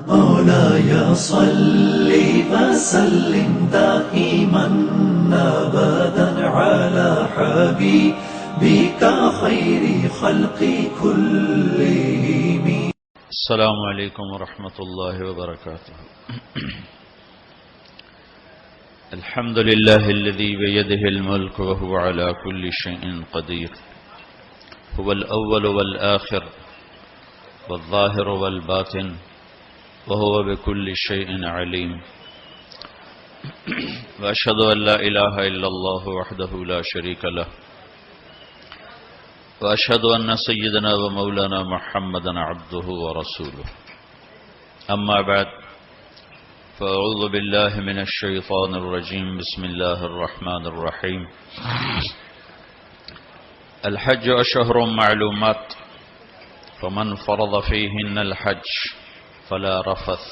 مولاي صل وسلم دائما أبدا على حبيبك خير خلق كلهم. السلام علیکم ورحمۃ اللہ وبرکاتہ. الحمد للہ الذی بیدہ الملک وهو على كل شيء قدیر. هو الاول والآخر والظاہر والباطن وهو بكل شيء علیم. واشهد ان لا الہ الا اللہ وحدہ لا شریک له. واشهد ان سیدنا ومولانا محمدا عبده ورسوله. اما بعد فاعوذ بالله من الشیطان الرجیم. بسم الله الرحمن الرحیم. الحج اشهر معلومات فمن فرض فيهن الحج فلا رفث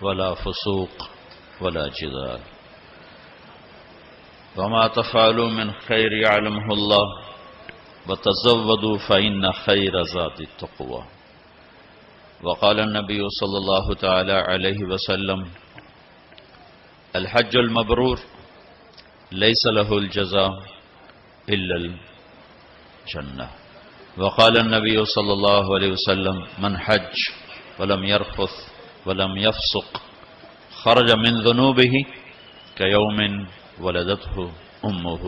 ولا فسوق ولا جدال وما تفعلوا من خير يعلمه الله وتزودوا فإن خير زاد التقوى. وقال النبي صلى الله تعالى عليه وسلم الحج المبرور ليس له الجزاء إلا الجنة. وقال النبي صلى الله عليه وسلم من حج ولم يرفث ولم يفسق خرج من ذنوبه كيوم ولدته أمه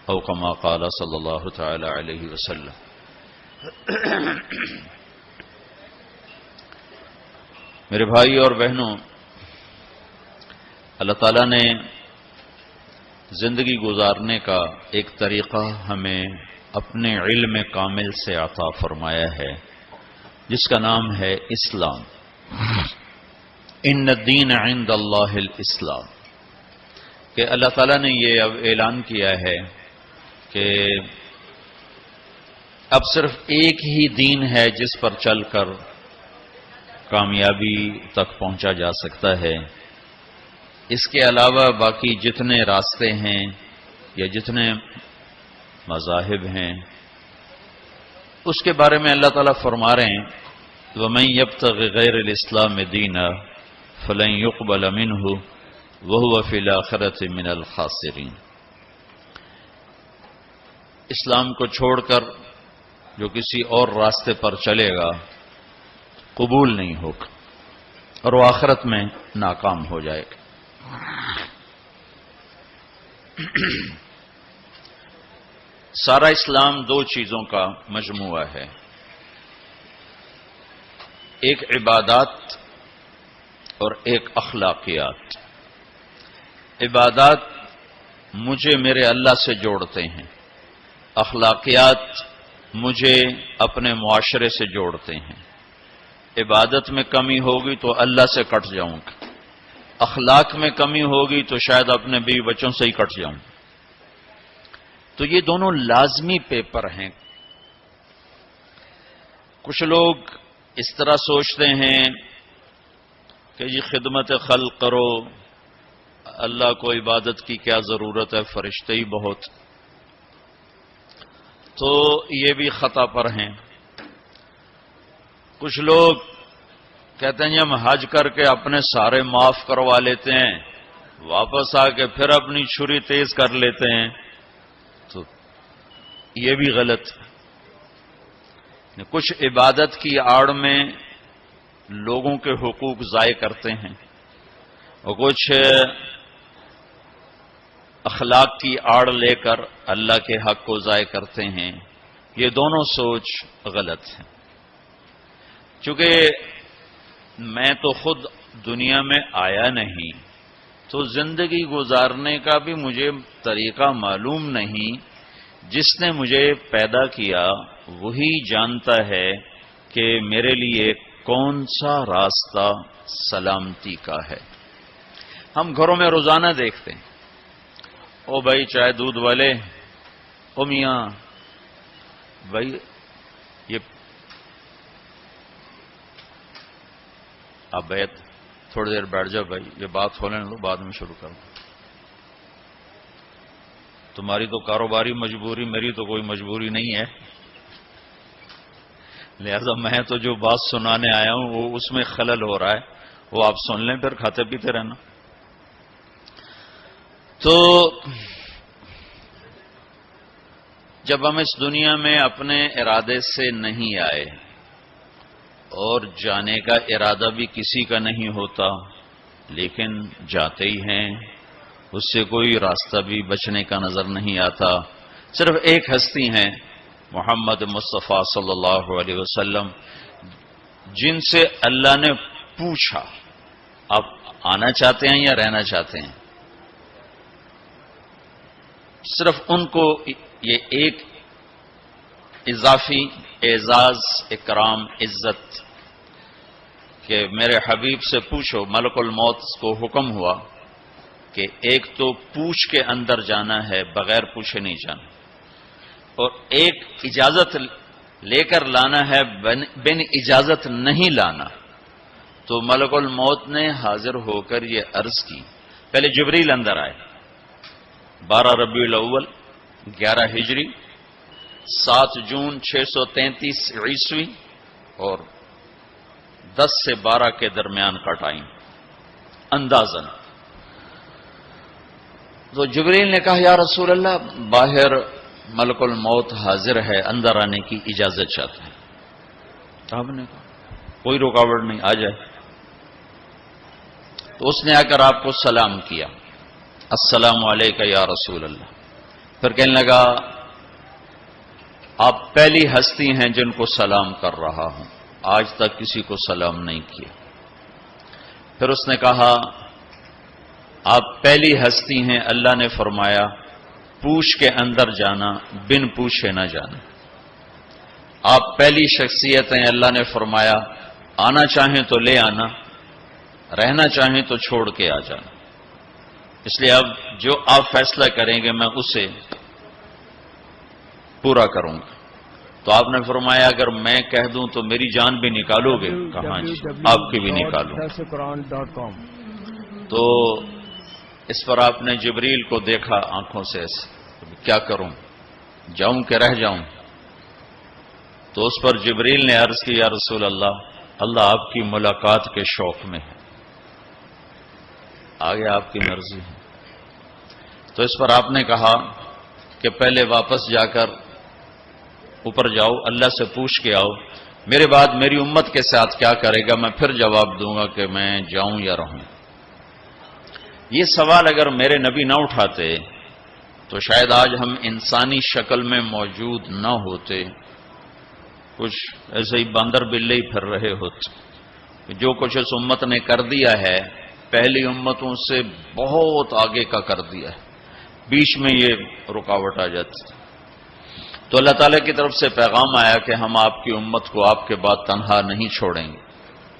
او کما قال صلی اللہ تعالی علیہ وسلم. میرے بھائی اور بہنوں، اللہ تعالیٰ نے زندگی گزارنے کا ایک طریقہ ہمیں اپنے علم کامل سے عطا فرمایا ہے جس کا نام ہے اسلام. ان الدین عند اللہ الاسلام. کہ اللہ تعالیٰ نے یہ اب اعلان کیا ہے کہ اب صرف ایک ہی دین ہے جس پر چل کر کامیابی تک پہنچا جا سکتا ہے. اس کے علاوہ باقی جتنے راستے ہیں یا جتنے مذاہب ہیں اس کے بارے میں اللہ تعالیٰ فرما رہے ہیں وَمَن يَبْتَغِ غَيْرَ الْإِسْلَامِ دِينًا فَلَن يُقْبَلَ مِنْهُ وَهُوَ فِي الْآخِرَةِ مِنَ الْخَاسِرِينَ. اسلام کو چھوڑ کر جو کسی اور راستے پر چلے گا قبول نہیں ہوگا اور وہ آخرت میں ناکام ہو جائے گا. سارا اسلام دو چیزوں کا مجموعہ ہے. ایک عبادات اور ایک اخلاقیات. عبادات مجھے میرے اللہ سے جوڑتے ہیں، اخلاقیات مجھے اپنے معاشرے سے جوڑتے ہیں. عبادت میں کمی ہوگی تو اللہ سے کٹ جاؤں گا، اخلاق میں کمی ہوگی تو شاید اپنے بیوی بچوں سے ہی کٹ جاؤں. تو یہ دونوں لازمی پیپر ہیں. کچھ لوگ اس طرح سوچتے ہیں کہ جی خدمت خلق کرو، اللہ کو عبادت کی کیا ضرورت ہے، فرشتے ہی بہت. تو یہ بھی خطا پر ہیں. کچھ لوگ کہتے ہیں ہم حج کر کے اپنے سارے معاف کروا لیتے ہیں، واپس آ کے پھر اپنی چھری تیز کر لیتے ہیں. تو یہ بھی غلط. کچھ عبادت کی آڑ میں لوگوں کے حقوق ضائع کرتے ہیں اور کچھ اخلاق کی آڑ لے کر اللہ کے حق کو ضائع کرتے ہیں. یہ دونوں سوچ غلط ہے. چونکہ میں تو خود دنیا میں آیا نہیں تو زندگی گزارنے کا بھی مجھے طریقہ معلوم نہیں. جس نے مجھے پیدا کیا وہی جانتا ہے کہ میرے لیے کون سا راستہ سلامتی کا ہے. ہم گھروں میں روزانہ دیکھتے ہیں او بھائی چائے دودھ والے، او میاں بھائی یہ آپ بیٹھ تھوڑی دیر بیٹھ جاؤ بھائی، یہ بات ہو لینے دو بعد میں شروع کرو. تمہاری تو کاروباری مجبوری، میری تو کوئی مجبوری نہیں ہے. لہذا میں تو جو بات سنانے آیا ہوں وہ اس میں خلل ہو رہا ہے، وہ آپ سن لیں، پھر کھاتے پیتے رہنا۔ تو جب ہم اس دنیا میں اپنے ارادے سے نہیں آئے اور جانے کا ارادہ بھی کسی کا نہیں ہوتا، لیکن جاتے ہی ہیں، اس سے کوئی راستہ بھی بچنے کا نظر نہیں آتا، صرف ایک ہستی ہیں محمد مصطفیٰ صلی اللہ علیہ وسلم، جن سے اللہ نے پوچھا آپ آنا چاہتے ہیں یا رہنا چاہتے ہیں؟ صرف ان کو یہ ایک اضافی اعزاز، اکرام، عزت کہ میرے حبیب سے پوچھو، ملک الموت کو حکم ہوا کہ ایک تو پوچھ کے اندر جانا ہے، بغیر پوچھے نہیں جانا، اور ایک اجازت لے کر لانا ہے، بن اجازت نہیں لانا۔ تو ملک الموت نے حاضر ہو کر یہ عرض کی، پہلے جبریل اندر آئے، 12 ربیع الاول 11 ہجری 7 جون 633 عیسوی اور 10 سے 12 کے درمیان کا ٹائم اندازن۔ تو جبریل نے کہا یا رسول اللہ، باہر ملک الموت حاضر ہے، اندر آنے کی اجازت چاہتے ہیں۔ آپ نے کہا کوئی رکاوٹ نہیں، آ جائے۔ تو اس نے آ کر آپ کو سلام کیا، السلام علیکہ یا رسول اللہ۔ پھر کہنے لگا آپ پہلی ہستی ہیں جن کو سلام کر رہا ہوں، آج تک کسی کو سلام نہیں کیا۔ پھر اس نے کہا آپ پہلی ہستی ہیں، اللہ نے فرمایا پوچھ کے اندر جانا، بن پوچھے نہ جانا۔ آپ پہلی شخصیت ہیں، اللہ نے فرمایا آنا چاہیں تو لے آنا، رہنا چاہیں تو چھوڑ کے آ جانا۔ اس لیے اب جو آپ فیصلہ کریں گے میں اسے پورا کروں گا۔ تو آپ نے فرمایا اگر میں کہہ دوں تو میری جان بھی نکالو گے؟ کہاں جی، آپ کی بھی نکالوں۔ تو اس پر آپ نے جبریل کو دیکھا آنکھوں سے، کیا کروں، جاؤں کہ رہ جاؤں؟ تو اس پر جبریل نے عرض کی یا رسول اللہ، اللہ آپ کی ملاقات کے شوق میں ہے، آگے آپ کی مرضی ہے۔ تو اس پر آپ نے کہا کہ پہلے واپس جا کر اوپر جاؤ، اللہ سے پوچھ کے آؤ، میرے بعد میری امت کے ساتھ کیا کرے گا، میں پھر جواب دوں گا کہ میں جاؤں یا رہوں۔ یہ سوال اگر میرے نبی نہ اٹھاتے تو شاید آج ہم انسانی شکل میں موجود نہ ہوتے، کچھ ایسے ہی باندر بلے ہی پھر رہے ہوتے۔ جو کچھ اس امت نے کر دیا ہے پہلی امتوں سے بہت آگے کا کر دیا ہے، بیچ میں یہ رکاوٹ آ جاتی۔ تو اللہ تعالیٰ کی طرف سے پیغام آیا کہ ہم آپ کی امت کو آپ کے بعد تنہا نہیں چھوڑیں گے۔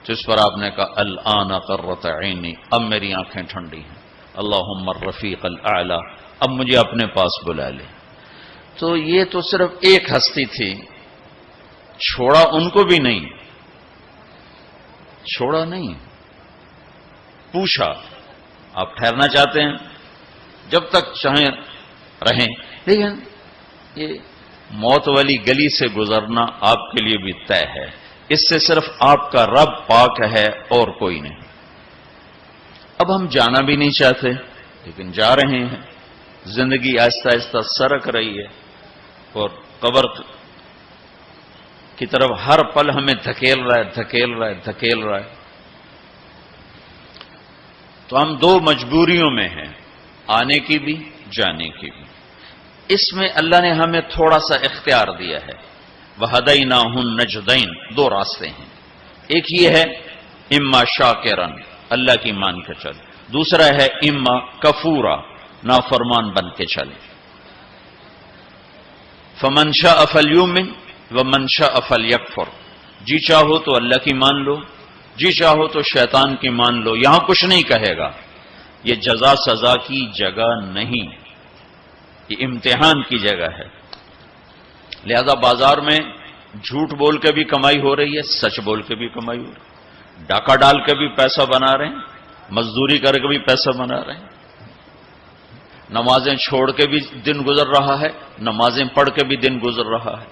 جس پر آپ نے کہا الآن قرۃ عینی، اب میری آنکھیں ٹھنڈی ہیں، اللہم الرفیق الاعلی، اب مجھے اپنے پاس بلا لے۔ تو یہ تو صرف ایک ہستی تھی، چھوڑا ان کو بھی نہیں، چھوڑا نہیں، پوچھا آپ ٹھہرنا چاہتے ہیں، جب تک چاہیں رہیں، لیکن یہ موت والی گلی سے گزرنا آپ کے لیے بھی طے ہے، اس سے صرف آپ کا رب پاک ہے اور کوئی نہیں۔ اب ہم جانا بھی نہیں چاہتے لیکن جا رہے ہیں، زندگی آہستہ آہستہ سرک رہی ہے اور قبر کی طرف ہر پل ہمیں دھکیل رہا ہے، دھکیل رہا ہے، دھکیل رہا ہے۔ تو ہم دو مجبوریوں میں ہیں، آنے کی بھی، جانے کی بھی۔ اس میں اللہ نے ہمیں تھوڑا سا اختیار دیا ہے، وَهَدَيْنَاهُ النَّجْدَيْنِ، دو راستے ہیں، ایک یہ ہے اما شاکرن، اللہ کی مان کے چل، دوسرا ہے اما کفورا، نافرمان بن کے چلے۔ فَمَنْ شَاءَ فَلْيُؤْمِنْ وَمَنْ شَاءَ فَلْيَكْفُرْ، جی چاہو تو اللہ کی مان لو، جی چاہو تو شیطان کی مان لو۔ یہاں کچھ نہیں کہے گا، یہ جزا سزا کی جگہ نہیں، یہ امتحان کی جگہ ہے۔ لہذا بازار میں جھوٹ بول کے بھی کمائی ہو رہی ہے، سچ بول کے بھی کمائی ہو رہی ہے، ڈاکہ ڈال کے بھی پیسہ بنا رہے ہیں، مزدوری کر کے بھی پیسہ بنا رہے ہیں، نمازیں چھوڑ کے بھی دن گزر رہا ہے، نمازیں پڑھ کے بھی دن گزر رہا ہے،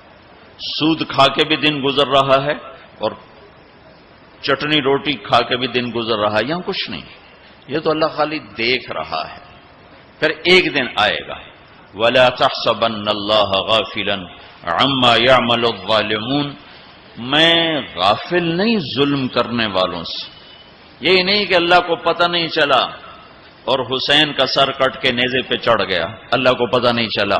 سود کھا کے بھی دن گزر رہا ہے اور چٹنی روٹی کھا کے بھی دن گزر رہا ہے، یہاں کچھ نہیں، یہ تو اللہ خالی دیکھ رہا ہے۔ پھر ایک دن آئے گا، وَلَا تَحْسَبَنَّ اللَّهَ غَافِلًا عَمَّا يَعْمَلُ الظَّالِمُونَ، میں غافل نہیں ظلم کرنے والوں سے۔ یہی نہیں کہ اللہ کو پتہ نہیں چلا اور حسین کا سر کٹ کے نیزے پہ چڑھ گیا، اللہ کو پتہ نہیں چلا،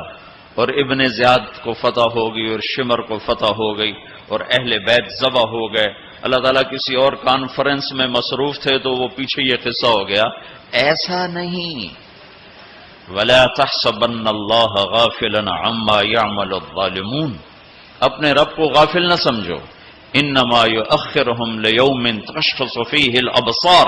اور ابن زیاد کو فتح ہو گئی اور شمر کو فتح ہو گئی اور اہل بیت ذبح ہو گئے، اللہ تعالیٰ کسی اور کانفرنس میں مصروف تھے تو وہ پیچھے یہ قصہ ہو گیا، ایسا نہیں۔ وَلَا تَحْسَبَنَّ اللَّهَ غَافِلًا عَمَّا يَعْمَلُ الظَّالِمُونَ، اپنے رب کو غافل نہ سمجھو، انما یؤخرہم لیوم تشخص فیہ الابصار،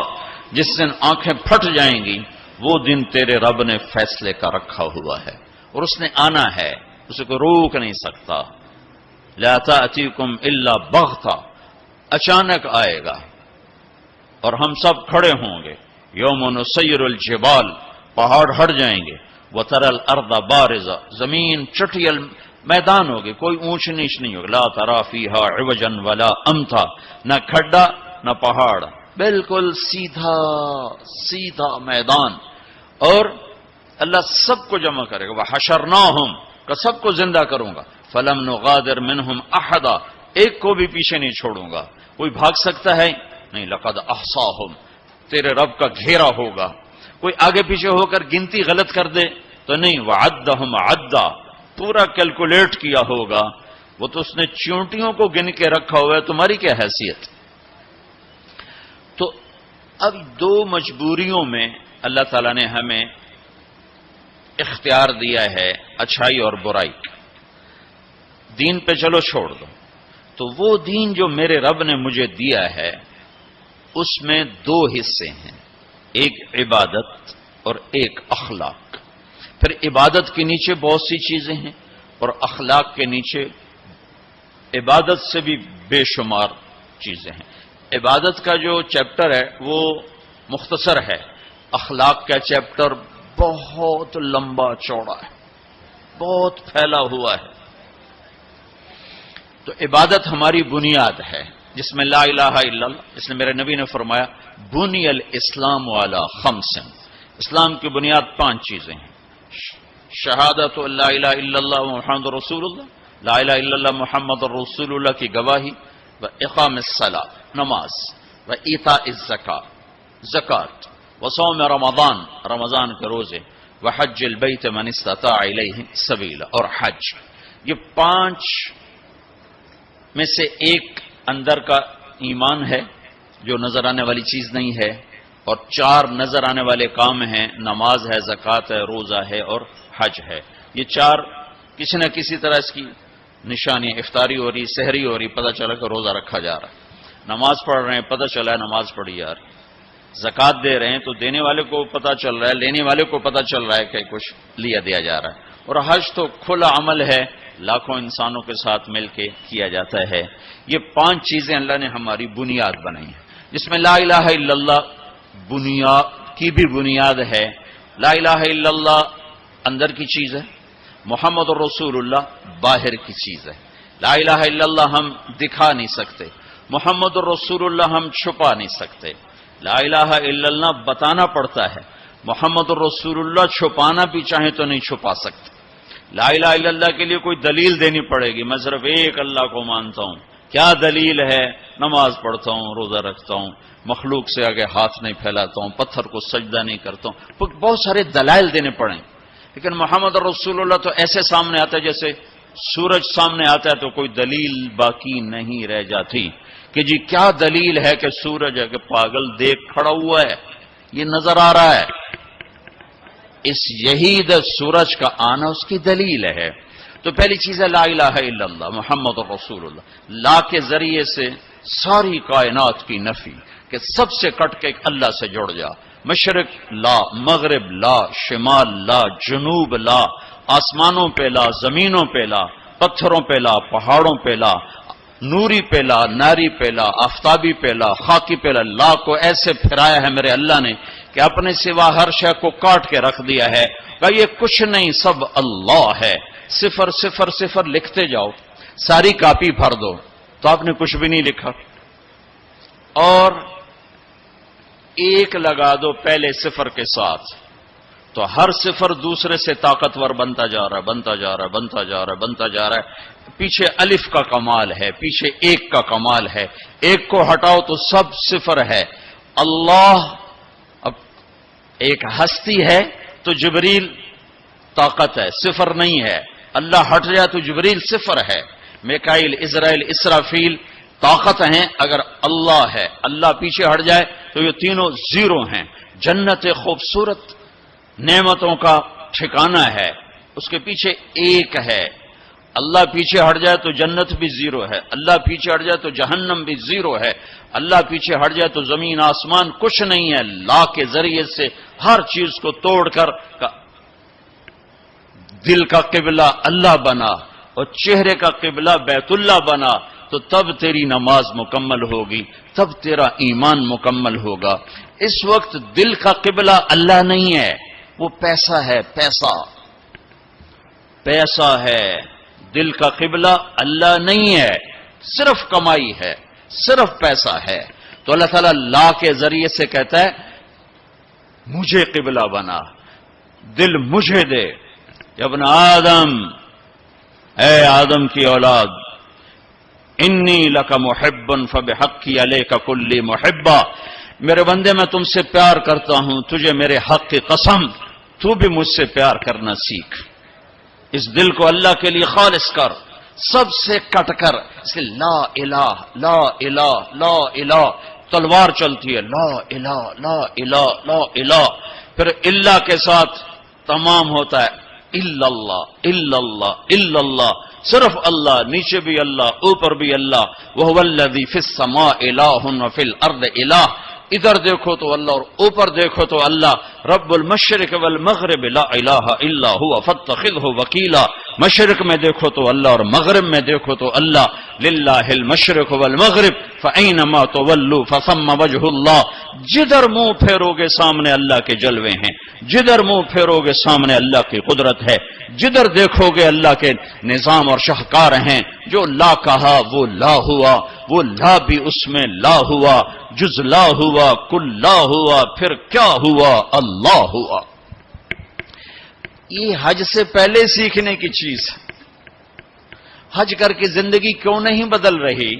جس دن آنکھیں پھٹ جائیں گی وہ دن تیرے رب نے فیصلے کا رکھا ہوا ہے اور اس نے آنا ہے، اسے کوئی روک نہیں سکتا۔ لا تأتیکم الا بغتہ، اچانک آئے گا اور ہم سب کھڑے ہوں گے۔ یوم نسیر الجبال، پہاڑ ہٹ جائیں گے، وتری الارض بارزہ، زمین چٹیل میدان ہوگی، کوئی اونچ نیچ نہیں ہوگی، لا تری فیہا عوجا ولا امتا، نہ کھڈا نہ پہاڑ، بالکل سیدھا سیدھا میدان، اور اللہ سب کو جمع کرے گا، وحشرناہم، کہ سب کو زندہ کروں گا، فلم نغادر منہم احدا، ایک کو بھی پیچھے نہیں چھوڑوں گا، کوئی بھاگ سکتا ہے نہیں، لقد احصاہم، تیرے رب کا گھیرا ہوگا، کوئی آگے پیچھے ہو کر گنتی غلط کر دے تو نہیں، وعدہم عدا، پورا کیلکولیٹ کیا ہوگا، وہ تو اس نے چیونٹیوں کو گن کے رکھا ہوا ہے، تمہاری کیا حیثیت۔ تو اب دو مجبوریوں میں اللہ تعالیٰ نے ہمیں اختیار دیا ہے، اچھائی اور برائی، دین پہ چلو چھوڑ دو، تو وہ دین جو میرے رب نے مجھے دیا ہے اس میں دو حصے ہیں، ایک عبادت اور ایک اخلاق۔ پھر عبادت کے نیچے بہت سی چیزیں ہیں اور اخلاق کے نیچے عبادت سے بھی بے شمار چیزیں ہیں۔ عبادت کا جو چیپٹر ہے وہ مختصر ہے، اخلاق کا چیپٹر بہت لمبا چوڑا ہے، بہت پھیلا ہوا ہے۔ تو عبادت ہماری بنیاد ہے جس میں لا الہ الا اللہ، اس نے میرے نبی نے فرمایا بنی الاسلام علی خمس، اسلام کی بنیاد 5 چیزیں ہیں، شہادت لا الہ الا اللہ محمد رسول اللہ، لا الہ الا اللہ محمد رسول اللہ کی گواہی، و اقام الصلاۃ، نماز، و ایتاء الزکاۃ، زکات، و صوم رمضان، رمضان کے روزے، و حج البیت من استطاع الیہ سبیلا، اور حج۔ یہ 5 میں سے ایک اندر کا ایمان ہے جو نظر آنے والی چیز نہیں ہے، اور 4 نظر آنے والے کام ہیں، نماز ہے، زکوٰۃ ہے، روزہ ہے اور حج ہے۔ یہ 4 کسی نہ کسی طرح اس کی نشانی، افطاری ہو رہی، سحری ہو رہی، پتہ چلا کہ روزہ رکھا جا رہا ہے، نماز پڑھ رہے ہیں، پتہ چلا ہے نماز پڑھی جا رہی، زکوٰۃ دے رہے ہیں تو دینے والے کو پتہ چل رہا ہے، لینے والے کو پتہ چل رہا ہے کہ کچھ لیا دیا جا رہا ہے، اور حج تو کھلا عمل ہے، لاکھوں انسانوں کے ساتھ مل کے کیا جاتا ہے۔ یہ 5 چیزیں اللہ نے ہماری بنیاد بنائی ہیں، جس میں لا الہ الا اللہ بنیاد کی بھی بنیاد ہے۔ لا الہ الا اللہ اندر کی چیز ہے، محمد رسول اللہ باہر کی چیز ہے۔ لا الہ الا اللہ ہم دکھا نہیں سکتے، محمد رسول اللہ ہم چھپا نہیں سکتے۔ لا الہ الا اللہ بتانا پڑتا ہے، محمد رسول اللہ چھپانا بھی چاہیں تو نہیں چھپا سکتے۔ لا الہ الا اللہ کے لیے کوئی دلیل دینی پڑے گی، میں صرف ایک اللہ کو مانتا ہوں، کیا دلیل ہے؟ نماز پڑھتا ہوں، روزہ رکھتا ہوں، مخلوق سے آگے ہاتھ نہیں پھیلاتا ہوں، پتھر کو سجدہ نہیں کرتا ہوں، بہت سارے دلائل دینے پڑیں۔ لیکن محمد رسول اللہ تو ایسے سامنے آتا ہے جیسے سورج سامنے آتا ہے تو کوئی دلیل باقی نہیں رہ جاتی کہ جی کیا دلیل ہے کہ سورج ہے کہ پاگل دیکھ کھڑا ہوا ہے، یہ نظر آ رہا ہے، اس یہی سورج کا آنا اس کی دلیل ہے۔ تو پہلی چیز ہے لا الہ الا اللہ محمد رسول اللہ، لا کے ذریعے سے ساری کائنات کی نفی کہ سب سے کٹ کے اللہ سے جڑ جا، مشرق لا، مغرب لا، شمال لا، جنوب لا، آسمانوں پہ لا، زمینوں پہ لا، پتھروں پہ لا، پہاڑوں پہ لا، نوری پہ لا، ناری پہ لا، آفتابی پہ لا، خاکی پہ لا، لا کو ایسے پھرایا ہے میرے اللہ نے کہ اپنے سوا ہر شے کو کاٹ کے رکھ دیا ہے کہ یہ کچھ نہیں، سب اللہ ہے، صفر صفر صفر لکھتے جاؤ، ساری کاپی بھر دو، تو آپ نے کچھ بھی نہیں لکھا، اور ایک لگا دو پہلے صفر کے ساتھ، تو ہر صفر دوسرے سے طاقتور بنتا جا رہا ہے، بنتا جا رہا ہے، بنتا جا رہا ہے، بنتا جا رہا ہے۔ پیچھے الف کا کمال ہے، پیچھے ایک کا کمال ہے، ایک کو ہٹاؤ تو سب صفر ہے۔ اللہ اب ایک ہستی ہے تو جبریل طاقت ہے، صفر نہیں ہے۔ اللہ ہٹ جائے تو جبریل صفر ہے، میکائیل، اسرائیل، اسرافیل طاقت ہیں اگر اللہ ہے، اللہ پیچھے ہٹ جائے تو یہ تینوں زیرو ہیں۔ جنت خوبصورت نعمتوں کا ٹھکانہ ہے، اس کے پیچھے ایک ہے، اللہ پیچھے ہٹ جائے تو جنت بھی زیرو ہے، اللہ پیچھے ہٹ جائے تو جہنم بھی زیرو ہے، اللہ پیچھے ہٹ جائے تو زمین آسمان کچھ نہیں ہے۔ لا کے ذریعے سے ہر چیز کو توڑ کر دل کا قبلہ اللہ بنا اور چہرے کا قبلہ بیت اللہ بنا، تو تب تیری نماز مکمل ہوگی، تب تیرا ایمان مکمل ہوگا۔ اس وقت دل کا قبلہ اللہ نہیں ہے، وہ پیسہ ہے، پیسہ پیسہ ہے، دل کا قبلہ اللہ نہیں ہے، صرف کمائی ہے، صرف پیسہ ہے۔ تو اللہ تعالیٰ لا کے ذریعے سے کہتا ہے مجھے قبلہ بنا، دل مجھے دے۔ ابن آدم، اے آدم کی اولاد، انی لک محب فبحقی علیک کلی محبہ، میرے بندے میں تم سے پیار کرتا ہوں، تجھے میرے حق کی قسم تو بھی مجھ سے پیار کرنا سیکھ۔ اس دل کو اللہ کے لیے خالص کر، سب سے کٹ کر، اس کے لا الہ لا الہ لا الہ تلوار چلتی ہے، لا الہ لا الہ لا الہ، پھر اللہ کے ساتھ تمام ہوتا ہے، الا اللہ الا اللہ الا اللہ، صرف اللہ، نیچے بھی اللہ، اوپر بھی اللہ، وَهُوَ الَّذِي فِي السَّمَاءِ إِلَٰهٌ وَفِي الْأَرْضِ إِلَٰهٌ، ادھر دیکھو تو اللہ اور اوپر دیکھو تو اللہ، رب المشرق والمغرب لا الہ الا هو فاتخذه وکیلا، مشرق میں دیکھو تو اللہ اور مغرب میں دیکھو تو اللہ، للہ المشرق والمغرب فأینما تولوا فثم وجہ اللہ، جدھر منہ پھیرو گے سامنے اللہ کے جلوے ہیں، جدھر منہ پھیرو گے سامنے اللہ کی قدرت ہے، جدھر دیکھو گے اللہ کے نظام اور شاہکار ہیں۔ جو لا کہا وہ لا ہوا، وہ لا بھی اس میں لا ہوا، جز لا ہوا کل لا ہوا، پھر کیا ہوا؟ اللہ ہوا۔ یہ حج سے پہلے سیکھنے کی چیز ہے۔ حج کر کے زندگی کیوں نہیں بدل رہی؟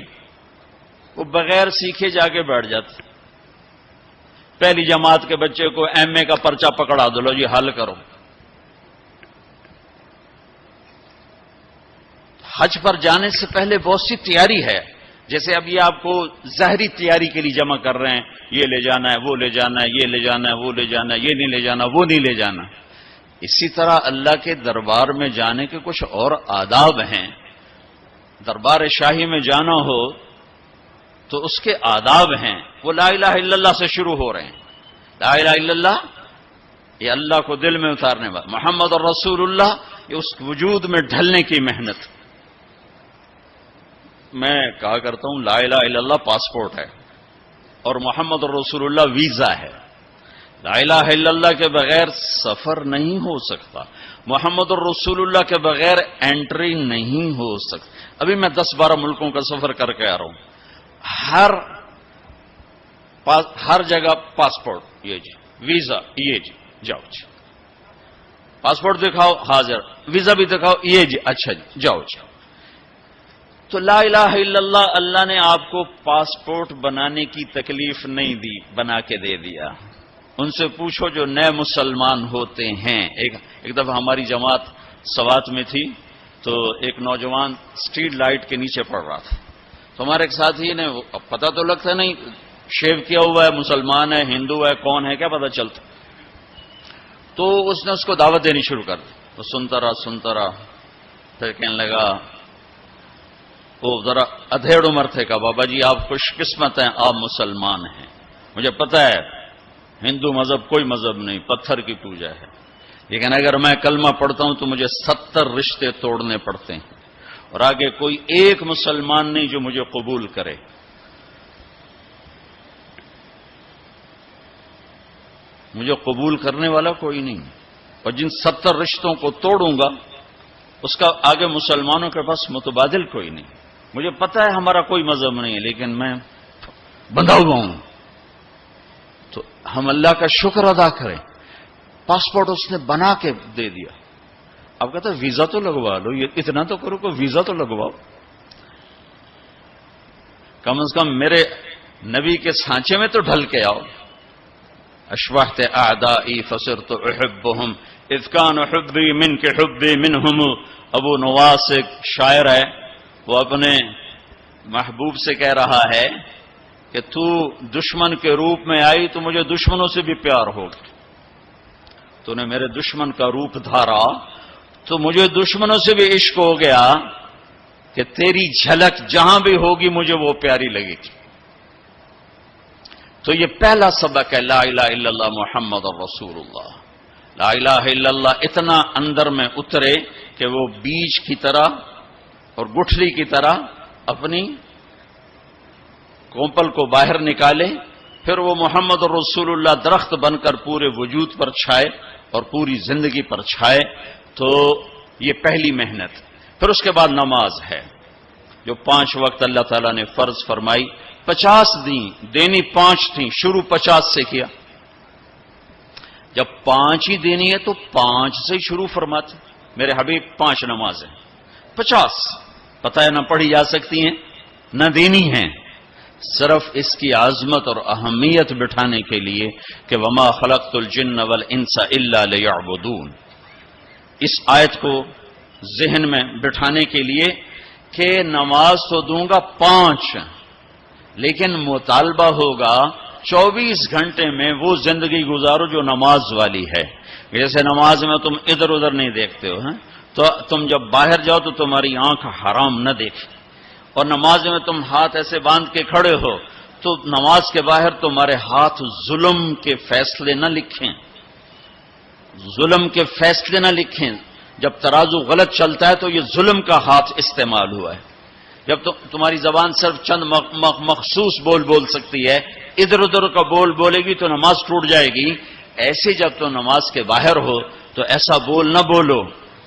وہ بغیر سیکھے جا کے بیٹھ جاتے، پہلی جماعت کے بچے کو ایم اے کا پرچہ پکڑا دو، لو جی حل کرو۔ حج پر جانے سے پہلے بہت سی تیاری ہے، جیسے اب یہ آپ کو ظاہری تیاری کے لیے جمع کر رہے ہیں، یہ لے جانا ہے، وہ لے جانا ہے، یہ لے جانا ہے، وہ لے جانا ہے، یہ نہیں لے جانا، وہ نہیں لے جانا۔ اسی طرح اللہ کے دربار میں جانے کے کچھ اور آداب ہیں۔ دربار شاہی میں جانا ہو تو اس کے آداب ہیں، وہ لا الہ الا اللہ سے شروع ہو رہے ہیں۔ لا الہ الا اللہ یہ اللہ کو دل میں اتارنے والا، محمد الرسول اللہ یہ اس وجود میں ڈھلنے کی محنت۔ میں کہا کرتا ہوں لا الہ الا اللہ پاسپورٹ ہے اور محمد الرسول اللہ ویزا ہے۔ لا الہ الا اللہ کے بغیر سفر نہیں ہو سکتا، محمد الرسول اللہ کے بغیر انٹری نہیں ہو سکتی۔ ابھی میں 10-12 ملکوں کا سفر کر کے آ رہا ہوں، ہر جگہ پاسپورٹ یہ جی، ویزا یہ جی، جاؤ جی، پاسپورٹ دکھاؤ حاضر، ویزا بھی دکھاؤ یہ جی، اچھا جی جاؤ جی۔ تو لا الہ الا اللہ، اللہ نے آپ کو پاسپورٹ بنانے کی تکلیف نہیں دی، بنا کے دے دیا۔ ان سے پوچھو جو نئے مسلمان ہوتے ہیں۔ ایک دفعہ ہماری جماعت سوات میں تھی تو ایک نوجوان اسٹریٹ لائٹ کے نیچے پڑ رہا تھا، تو ہمارے ایک ساتھی نے، پتہ تو لگتا نہیں شیو کیا ہوا ہے، مسلمان ہے، ہندو ہے، کون ہے، کیا پتہ چلتا، تو اس نے اس کو دعوت دینی شروع کر دی۔ وہ سنتا رہا، پھر کہنے لگا، وہ ذرا ادھیڑ عمر تھے، کہا بابا جی آپ خوش قسمت ہیں، آپ مسلمان ہیں، مجھے پتہ ہے ہندو مذہب کوئی مذہب نہیں، پتھر کی پوجا ہے، لیکن اگر میں کلمہ پڑھتا ہوں تو مجھے 70 رشتے توڑنے پڑتے ہیں، اور آگے کوئی ایک مسلمان نہیں جو مجھے قبول کرے۔ مجھے قبول کرنے والا کوئی نہیں، اور جن 70 رشتوں کو توڑوں گا اس کا آگے مسلمانوں کے پاس متبادل کوئی نہیں. مجھے پتا ہے ہمارا کوئی مذہب نہیں ہے لیکن میں بندھا ہوا ہوں. تو ہم اللہ کا شکر ادا کریں. پاسپورٹ اس نے بنا کے دے دیا. اب کہتا ہے ویزا تو لگوا لو, یہ اتنا تو کرو کہ ویزا تو لگواؤ. کم از کم میرے نبی کے سانچے میں تو ڈھل کے آؤ. اشبحت اعدائی فصرت احبهم اذ كان حبی من کے حبی منہم. ابو نواس ایک شاعر ہے, وہ اپنے محبوب سے کہہ رہا ہے کہ تو دشمن کے روپ میں آئی تو مجھے دشمنوں سے بھی پیار ہو گیا. تو نے میرے دشمن کا روپ دھارا تو مجھے دشمنوں سے بھی عشق ہو گیا کہ تیری جھلک جہاں بھی ہوگی مجھے وہ پیاری لگے گی. تو یہ پہلا سبق ہے لا الہ الا اللہ محمد رسول اللہ. لا الہ الا اللہ اتنا اندر میں اترے کہ وہ بیج کی طرح اور گٹھلی کی طرح اپنی کومپل کو باہر نکالے, پھر وہ محمد رسول اللہ درخت بن کر پورے وجود پر چھائے اور پوری زندگی پر چھائے. تو یہ پہلی محنت. پھر اس کے بعد نماز ہے جو 5 وقت اللہ تعالیٰ نے فرض فرمائی. 50 دینی 5 تھیں, شروع 50 سے کیا. جب 5 ہی دینی ہے تو 5 سے شروع فرماتے. میرے حبیب 5 نمازیں 50 پتہ ہے نہ پڑھی جا سکتی ہیں نہ دینی ہیں, صرف اس کی عظمت اور اہمیت بٹھانے کے لیے کہ وما خلقت الجن والانس الا لیعبدون. اس آیت کو ذہن میں بٹھانے کے لیے کہ نماز تو دوں گا 5 لیکن مطالبہ ہوگا 24 گھنٹے میں وہ زندگی گزارو جو نماز والی ہے. جیسے نماز میں تم ادھر ادھر نہیں دیکھتے ہو, تو تم جب باہر جاؤ تو تمہاری آنکھ حرام نہ دیکھے, اور نماز میں تم ہاتھ ایسے باندھ کے کھڑے ہو تو نماز کے باہر تمہارے ہاتھ ظلم کے فیصلے نہ لکھیں, ظلم کے فیصلے نہ لکھیں. جب ترازو غلط چلتا ہے تو یہ ظلم کا ہاتھ استعمال ہوا ہے. جب تمہاری زبان صرف چند مخصوص بول سکتی ہے, ادھر ادھر کا بولے گی تو نماز ٹوٹ جائے گی. ایسے جب تم نماز کے باہر ہو تو ایسا بول نہ بولو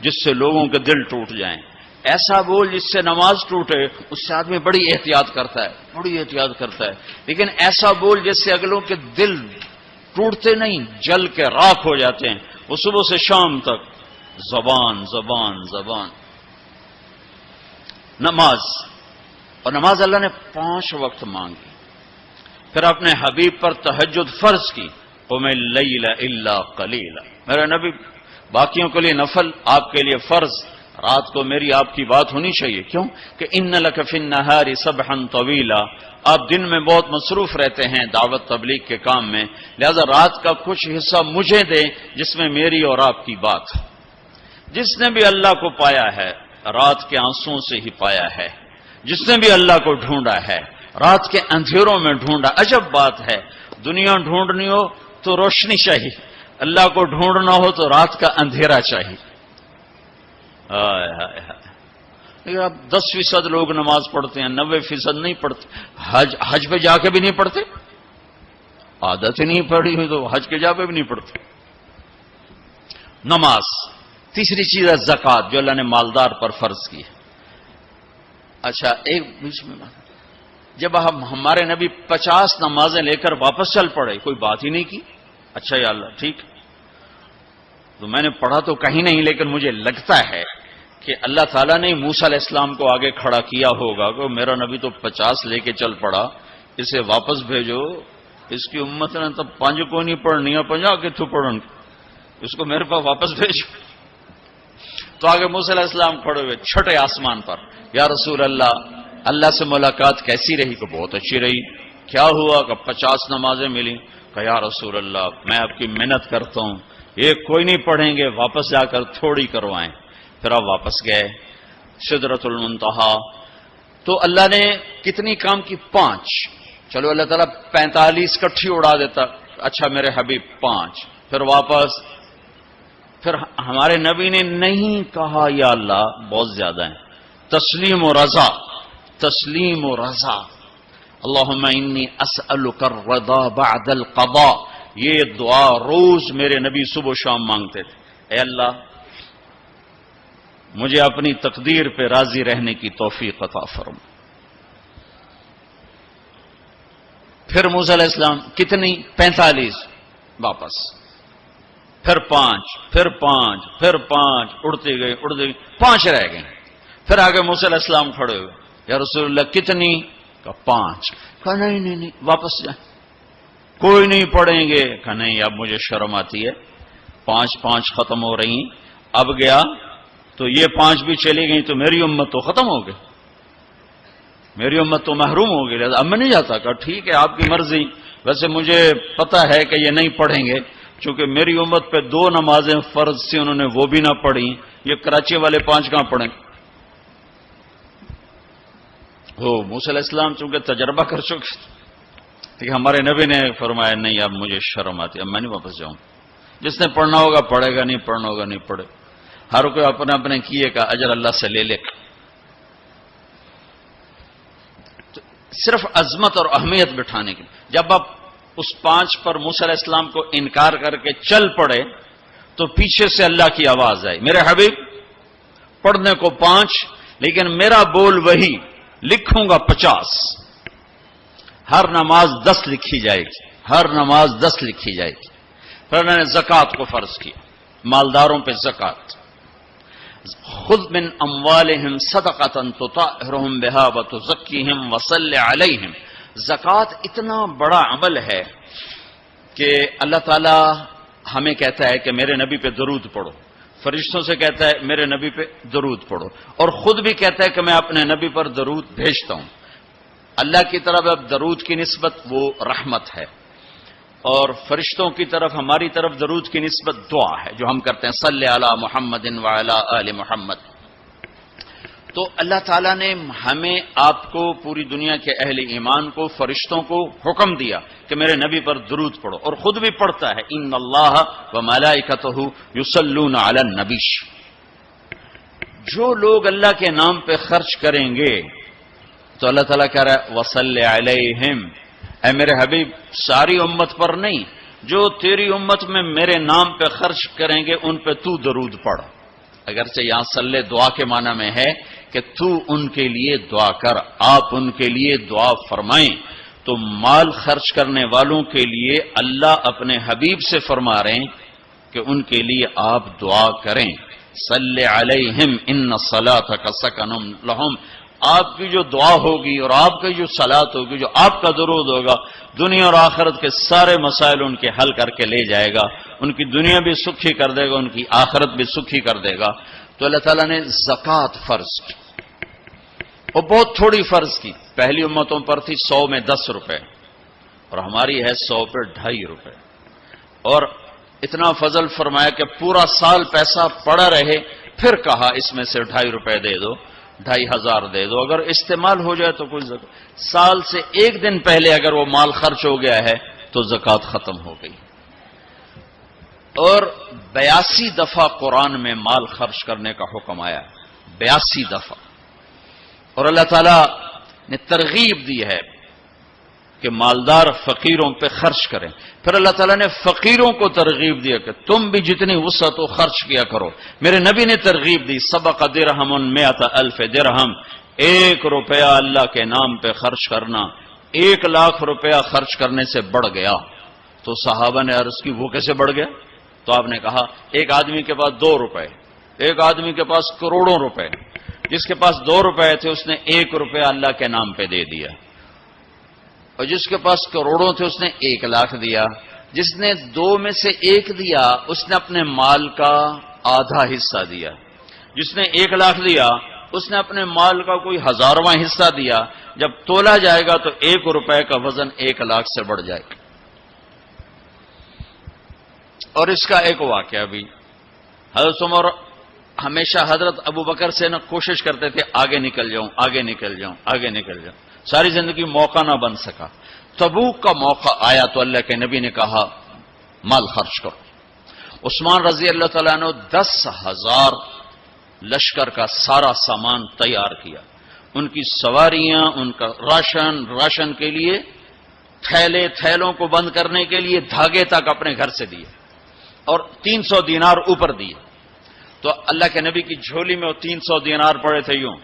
جس سے لوگوں کے دل ٹوٹ جائیں. ایسا بول جس سے نماز ٹوٹے, اس سے آدمی بڑی احتیاط کرتا ہے. لیکن ایسا بول جس سے اگلوں کے دل ٹوٹتے نہیں, جل کے راکھ ہو جاتے ہیں. وہ صبح سے شام تک زبان زبان زبان. نماز, اور نماز اللہ نے 5 وقت مانگی. پھر اپنے حبیب پر تہجد فرض کی. قم اللیل الا قلیلا. میرا نبی باقیوں کے لیے نفل, آپ کے لیے فرض. رات کو میری آپ کی بات ہونی چاہیے. کیوں کہ ان لک فی النہار سبحا طویلا. آپ دن میں بہت مصروف رہتے ہیں دعوت تبلیغ کے کام میں, لہذا رات کا کچھ حصہ مجھے دے جس میں میری اور آپ کی بات. جس نے بھی اللہ کو پایا ہے رات کے آنسوؤں سے ہی پایا ہے. جس نے بھی اللہ کو ڈھونڈا ہے رات کے اندھیروں میں ڈھونڈا. عجب بات ہے, دنیا ڈھونڈنی ہو تو روشنی چاہیے, اللہ کو ڈھونڈنا ہو تو رات کا اندھیرا چاہیے. لیکن اب 10% لوگ نماز پڑھتے ہیں, 90% نہیں پڑھتے. حج پہ جا کے بھی نہیں پڑھتے, عادت ہی نہیں پڑھی ہوئی تو حج کے جا پہ بھی نہیں پڑھتے. نماز. تیسری چیز ہے زکوٰۃ جو اللہ نے مالدار پر فرض کی ہے. اچھا ایک بیچ میں جب ہمارے نبی 50 نمازیں لے کر واپس چل پڑے, کوئی بات ہی نہیں کی. اچھا یا اللہ ٹھیک, تو میں نے پڑھا تو کہیں نہیں, لیکن مجھے لگتا ہے کہ اللہ تعالیٰ نے موسیٰ علیہ السلام کو آگے کھڑا کیا ہوگا کہ میرا نبی تو 50 لے کے چل پڑا, اسے واپس بھیجو. اس کی امت نے تو 5 کو نہیں پڑھنی ہے, 50 کتوں پڑھن, اس کو میرے پاس واپس بھیجو. تو آگے موسیٰ علیہ السلام کھڑے ہوئے چھٹے آسمان پر, یا رسول اللہ, اللہ سے ملاقات کیسی رہی؟ کہ بہت اچھی رہی. کیا ہوا؟ کہ 50 نمازیں ملی. کہ یا رسول اللہ میں آپ کی محنت کرتا ہوں, ایک کوئی نہیں پڑھیں گے, واپس جا کر تھوڑی کروائیں. پھر آپ واپس گئے سدرۃ المنتہا. تو اللہ نے کتنی کام کی؟ 5. چلو اللہ تعالیٰ 45 کٹھی اڑا دیتا. اچھا میرے حبیب 5. پھر واپس. پھر ہمارے نبی نے نہیں کہا یا اللہ بہت زیادہ ہیں. تسلیم و رضا, تسلیم و رضا. اللہم انی اسألک الرضا بعد القضاء. یہ دعا روز میرے نبی صبح و شام مانگتے تھے. اے اللہ مجھے اپنی تقدیر پہ راضی رہنے کی توفیق عطا فرما۔ پھر موسیٰ علیہ السلام کتنی 45 واپس، پھر 5، پھر 5، پھر 5، اڑتے گئے 5 رہ گئے۔ پھر آگے موسیٰ علیہ السلام کھڑے ہوئے، یا رسول اللہ کتنی؟ کہا 5۔ کہا نہیں واپس جائیں، کوئی نہیں پڑھیں گے۔ کہا نہیں اب مجھے شرم آتی ہے، 5 ختم ہو رہی ہیں، اب گیا تو یہ 5 بھی چلی گئی تو میری امت تو ختم ہو گئی، میری امت تو محروم ہو گئی، اب میں نہیں جاتا۔ کہا ٹھیک ہے آپ کی مرضی، ویسے مجھے پتا ہے کہ یہ نہیں پڑھیں گے، چونکہ میری امت پہ 2 نمازیں فرض تھیں، انہوں نے وہ بھی نہ پڑھی، یہ کراچی والے 5 کہاں پڑھیں؟ موسیٰ علیہ السلام چونکہ تجربہ کر چکے، لیکن ہمارے نبی نے فرمایا نہیں اب مجھے شرم آتی، اب میں نہیں واپس جاؤں، جس نے پڑھنا ہوگا پڑھے گا، نہیں پڑھنا ہوگا نہیں پڑھے، ہر کوئی اپنے اپنے کیے کا اجر اللہ سے لے لے۔ صرف عظمت اور اہمیت بٹھانے کے لیے جب آپ اس 5 پر موسیٰ علیہ السلام کو انکار کر کے چل پڑے تو پیچھے سے اللہ کی آواز آئی، میرے حبیب پڑھنے کو 5 لیکن میرا بول وہی، لکھوں گا 50، ہر نماز 10 لکھی جائے گی، ہر نماز 10 لکھی جائے گی۔ پھر انہوں نے زکوٰۃ کو فرض کیا، مالداروں پہ زکوٰۃ، خذ من اموالہم صدقۃ تطہرہم بہا وتزکیہم وصلی علیہم۔ زکوٰۃ اتنا بڑا عمل ہے کہ اللہ تعالی ہمیں کہتا ہے کہ میرے نبی پہ درود پڑھو، فرشتوں سے کہتا ہے میرے نبی پہ درود پڑھو، اور خود بھی کہتا ہے کہ میں اپنے نبی پر درود بھیجتا ہوں۔ اللہ کی طرف اب درود کی نسبت وہ رحمت ہے، اور فرشتوں کی طرف ہماری طرف درود کی نسبت دعا ہے جو ہم کرتے ہیں، صلی علی محمد وعلی آل محمد۔ تو اللہ تعالیٰ نے ہمیں آپ کو، پوری دنیا کے اہل ایمان کو، فرشتوں کو حکم دیا کہ میرے نبی پر درود پڑھو، اور خود بھی پڑھتا ہے، ان اللہ وملائکتہ یصلون علی النبی۔ جو لوگ اللہ کے نام پہ خرچ کریں گے تو اللہ تعالیٰ کہہ رہا ہے وصلی علیہم، اے میرے حبیب ساری امت پر نہیں، جو تیری امت میں میرے نام پہ خرچ کریں گے ان پہ تو درود پڑھ۔ اگرچہ یہاں صلی دعا کے معنی میں ہے کہ تو ان کے لیے دعا کر، آپ ان کے لیے دعا فرمائیں۔ تو مال خرچ کرنے والوں کے لیے اللہ اپنے حبیب سے فرما رہے ہیں کہ ان کے لیے آپ دعا کریں، صلی علیہم ان صلاتک سکن لہم۔ آپ کی جو دعا ہوگی اور آپ کی جو صلات ہوگی، جو آپ کا درود ہوگا، دنیا اور آخرت کے سارے مسائل ان کے حل کر کے لے جائے گا، ان کی دنیا بھی سکھی کر دے گا، ان کی آخرت بھی سکھی کر دے گا۔ تو اللہ تعالیٰ نے زکوٰۃ فرض کی، اور بہت تھوڑی فرض کی، پہلی امتوں پر تھی 100 میں 10 روپے، اور ہماری ہے 100 پہ 2.5 روپے، اور اتنا فضل فرمایا کہ پورا سال پیسہ پڑا رہے، پھر کہا اس میں سے 2.5 روپے دے دو، 2,500 دے دو، اگر استعمال ہو جائے تو کوئی سال سے 1 دن پہلے اگر وہ مال خرچ ہو گیا ہے تو زکوٰۃ ختم ہو گئی۔ اور 82 دفعہ قرآن میں مال خرچ کرنے کا حکم آیا، 82 دفعہ، اور اللہ تعالیٰ نے ترغیب دی ہے کہ مالدار فقیروں پہ خرچ کریں۔ پھر اللہ تعالیٰ نے فقیروں کو ترغیب دیا کہ تم بھی جتنی وسعت ہو خرچ کیا کرو۔ میرے نبی نے ترغیب دی، سبق درہم 100,000 درہم، 1 روپیہ اللہ کے نام پہ خرچ کرنا 1,00,000 روپیہ خرچ کرنے سے بڑھ گیا۔ تو صحابہ نے عرض کی وہ کیسے بڑھ گیا؟ تو آپ نے کہا ایک آدمی کے پاس 2 روپے، ایک آدمی کے پاس کروڑوں روپے، جس کے پاس 2 روپے تھے اس نے 1 روپیہ اللہ کے نام پہ دے دیا، اور جس کے پاس کروڑوں تھے اس نے 1,00,000 دیا۔ جس نے 2 میں سے 1 دیا اس نے اپنے مال کا آدھا حصہ دیا، جس نے 1,00,000 دیا اس نے اپنے مال کا کوئی 1000واں حصہ دیا۔ جب تولا جائے گا تو 1 روپے کا وزن 1,00,000 سے بڑھ جائے گا۔ اور اس کا ایک واقعہ بھی، حضرت عمر ہمیشہ حضرت ابوبکر سے نہ کوشش کرتے تھے آگے نکل جاؤں، آگے نکل جاؤں، آگے نکل جاؤں، ساری زندگی موقع نہ بن سکا۔ تبوک کا موقع آیا تو اللہ کے نبی نے کہا مال خرچ کرو۔ عثمان رضی اللہ تعالیٰ نے 10,000 لشکر کا سارا سامان تیار کیا، ان کی سواریاں، ان کا راشن کے لیے تھیلوں کو بند کرنے کے لیے دھاگے تک اپنے گھر سے دیے، اور 300 دینار اوپر دیے، تو اللہ کے نبی کی جھولی میں وہ 300 دینار پڑے تھے یوں،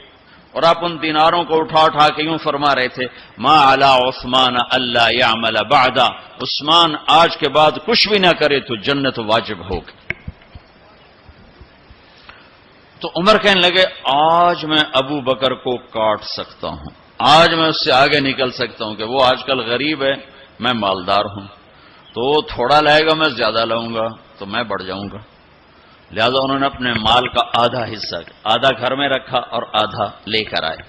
اور آپ ان دیناروں کو اٹھا اٹھا کے یوں فرما رہے تھے ما علی عثمان اللہ یعمل بعدا، عثمان آج کے بعد کچھ بھی نہ کرے تو جنت واجب ہوگی۔ تو عمر کہنے لگے آج میں ابو بکر کو کاٹ سکتا ہوں، آج میں اس سے آگے نکل سکتا ہوں کہ وہ آج کل غریب ہے، میں مالدار ہوں، تو وہ تھوڑا لائے گا میں زیادہ لاؤں گا تو میں بڑھ جاؤں گا۔ لہذا انہوں نے اپنے مال کا آدھا حصہ، آدھا گھر میں رکھا اور آدھا لے کر آئے۔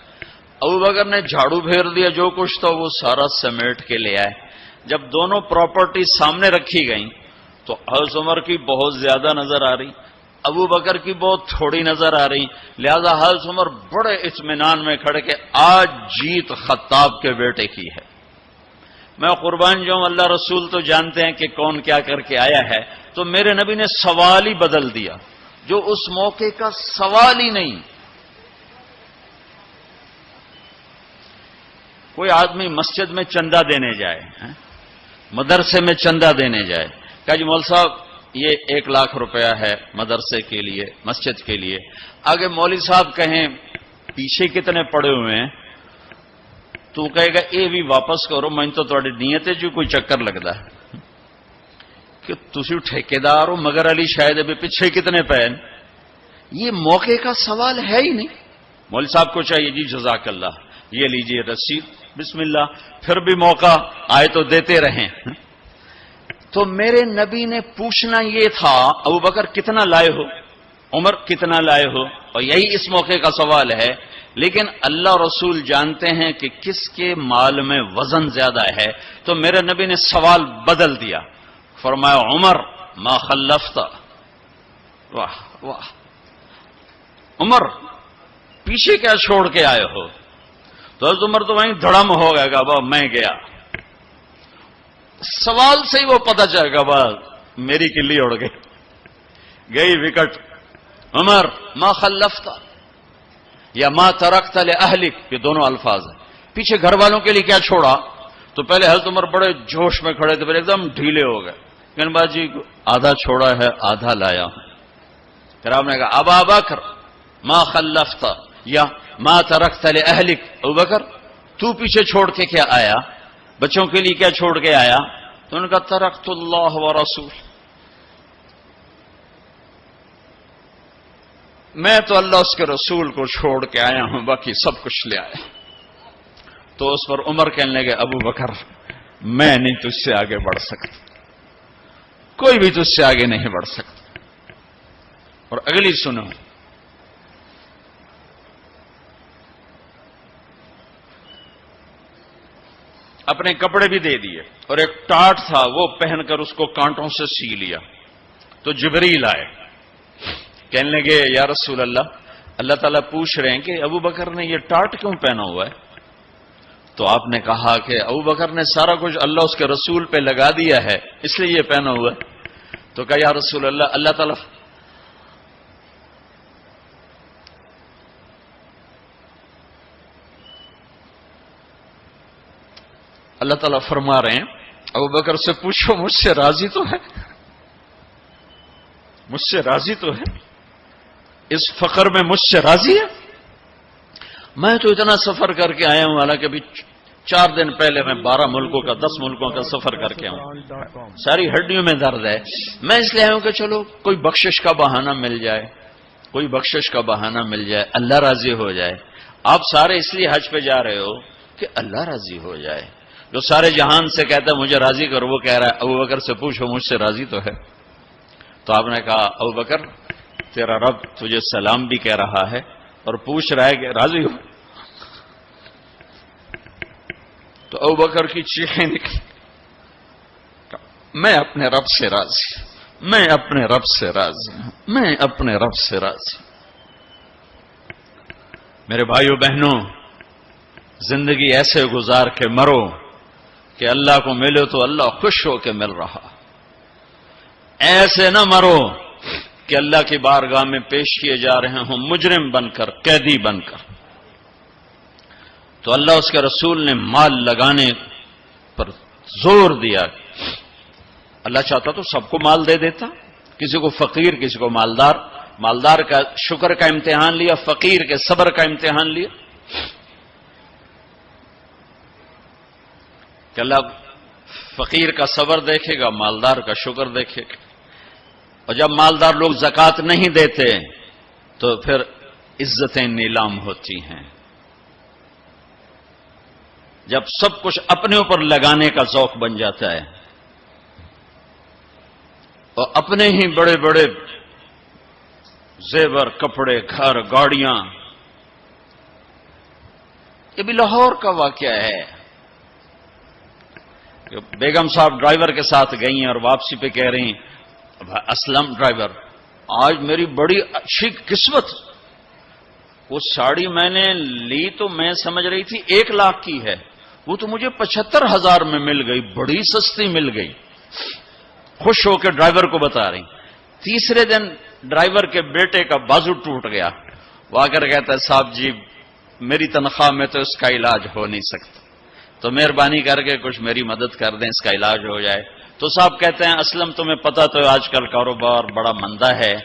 ابو بکر نے جھاڑو پھیر دیا، جو کچھ تھا وہ سارا سمیٹ کے لے آئے۔ جب دونوں پراپرٹی سامنے رکھی گئیں تو حضرت عمر کی بہت زیادہ نظر آ رہی، ابو بکر کی بہت تھوڑی نظر آ رہی، لہذا حضرت عمر بڑے اطمینان میں کھڑے کہ آج جیت خطاب کے بیٹے کی ہے۔ میں قربان جاؤں، اللہ رسول تو جانتے ہیں کہ کون کیا کر کے آیا ہے، تو میرے نبی نے سوال ہی بدل دیا جو اس موقع کا سوال ہی نہیں۔ کوئی آدمی مسجد میں چندہ دینے جائے، مدرسے میں چندہ دینے جائے، کہا جی مول صاحب یہ 1 لاکھ روپیہ ہے مدرسے کے لیے، مسجد کے لیے، آگے مولوی صاحب کہیں پیچھے کتنے پڑے ہوئے ہیں، تو کہے گا یہ بھی واپس کرو، میں تو تھوڑی نیت ہے جو کوئی چکر لگتا ہے کہ تسی ٹھیکیدار ہو، مگر علی شاید ابھی پیچھے کتنے پے، یہ موقع کا سوال ہے ہی نہیں۔ مولوی صاحب کو چاہیے جی جزاک اللہ، یہ لیجئے رسید، بسم اللہ، پھر بھی موقع آئے تو دیتے رہیں۔ تو میرے نبی نے پوچھنا یہ تھا ابو بکر کتنا لائے ہو، عمر کتنا لائے ہو، اور یہی اس موقع کا سوال ہے۔ لیکن اللہ رسول جانتے ہیں کہ کس کے مال میں وزن زیادہ ہے، تو میرے نبی نے سوال بدل دیا، فرمایا عمر ما خلفت، واہ واہ، عمر پیچھے کیا چھوڑ کے آئے ہو؟ تو حضرت عمر تو وہیں دھڑم ہو گیا گا، با میں گیا، سوال سے ہی وہ پتہ چل گا، با میری کلی اڑ گئی وکٹ۔ عمر ما خلفت یا ما ترکت لأہلک، یہ دونوں الفاظ ہیں، پیچھے گھر والوں کے لیے کیا چھوڑا؟ تو پہلے حضرت عمر بڑے جوش میں کھڑے تھے، پھر ایک دم ڈھیلے ہو گئے، کہنے با جی آدھا چھوڑا ہے آدھا لایا ہوں۔ پھر آپ نے کہا ابا بکر ما خلفت یا ما ترکت لأہلک، ابو بکر تو پیچھے چھوڑ کے کیا آیا، بچوں کے لیے کیا چھوڑ کے آیا؟ تو انہوں نے کہا ترکت اللہ ورسول، میں تو اللہ اس کے رسول کو چھوڑ کے آیا ہوں، باقی سب کچھ لے آیا۔ تو اس پر عمر کہنے لگے ابو بکر میں نہیں تجھ سے آگے بڑھ سکتا، کوئی بھی تجھ سے آگے نہیں بڑھ سکتا۔ اور اگلی سنو، اپنے کپڑے بھی دے دیے اور ایک ٹاٹ تھا وہ پہن کر اس کو کانٹوں سے سی لیا۔ تو جبریل آئے، کہنے لگے یا رسول اللہ، اللہ تعالیٰ پوچھ رہے ہیں کہ ابو بکر نے یہ ٹاٹ کیوں پہنا ہوا ہے؟ تو آپ نے کہا کہ ابو بکر نے سارا کچھ اللہ اس کے رسول پہ لگا دیا ہے اس لیے یہ پہنا ہوا ہے۔ تو کہا یا رسول اللہ، اللہ تعالیٰ فرما رہے ہیں ابو بکر سے پوچھو مجھ سے راضی تو ہے، مجھ سے راضی تو ہے، اس فقر میں مجھ سے راضی ہے؟ میں تو اتنا سفر کر کے آیا ہوں، حالانکہ ابھی 4 دن پہلے میں 12 ملکوں کا 10 ملکوں کا سفر کر کے ہوں، ساری ہڈیوں میں درد ہے، میں اس لیے آیا ہوں کہ چلو کوئی بخشش کا بہانہ مل جائے، کوئی بخشش کا بہانہ مل جائے، اللہ راضی ہو جائے۔ آپ سارے اس لیے حج پہ جا رہے ہو کہ اللہ راضی ہو جائے۔ جو سارے جہان سے کہتا ہے مجھے راضی کرو، وہ کہہ رہا ہے ابو بکر سے پوچھو مجھ سے راضی تو ہے۔ تو آپ نے کہا ابو بکر تیرا رب تجھے سلام بھی کہہ رہا ہے اور پوچھ رہا ہے کہ راضی ہو؟ تو ابو بکر کی چیخیں نکلی، میں اپنے رب سے راضی، میں اپنے رب سے راضی ہوں، میں اپنے رب سے راضی۔ میرے بھائیو بہنوں، زندگی ایسے گزار کے مرو کہ اللہ کو ملے تو اللہ خوش ہو کے مل رہا، ایسے نہ مرو کہ اللہ کی بارگاہ میں پیش کیے جا رہے ہوں مجرم بن کر، قیدی بن کر۔ تو اللہ اس کے رسول نے مال لگانے پر زور دیا، اللہ چاہتا تو سب کو مال دے دیتا، کسی کو فقیر کسی کو مالدار، مالدار کا شکر کا امتحان لیا، فقیر کے صبر کا امتحان لیا کہ اللہ فقیر کا صبر دیکھے گا، مالدار کا شکر دیکھے گا۔ اور جب مالدار لوگ زکوٰۃ نہیں دیتے تو پھر عزتیں نیلام ہوتی ہیں۔ جب سب کچھ اپنے اوپر لگانے کا ذوق بن جاتا ہے اور اپنے ہی بڑے بڑے زیور، کپڑے، گھر، گاڑیاں۔ یہ بھی لاہور کا واقعہ ہے کہ بیگم صاحب ڈرائیور کے ساتھ گئی ہیں اور واپسی پہ کہہ رہی ہیں اسلم ڈرائیور، آج میری بڑی اچھی قسمت، وہ ساڑی میں نے لی تو میں سمجھ رہی تھی 1 لاکھ کی ہے، وہ تو مجھے 75,000 میں مل گئی، بڑی سستی مل گئی۔ خوش ہو کے ڈرائیور کو بتا رہی۔ تیسرے دن ڈرائیور کے بیٹے کا بازو ٹوٹ گیا، وہ آ کر کہتا ہے صاحب جی میری تنخواہ میں تو اس کا علاج ہو نہیں سکتا، تو مہربانی کر کے کچھ میری مدد کر دیں، اس کا علاج ہو جائے۔ تو صاحب کہتے ہیں اسلم تمہیں پتا تو آج کل کاروبار بڑا مندہ ہے،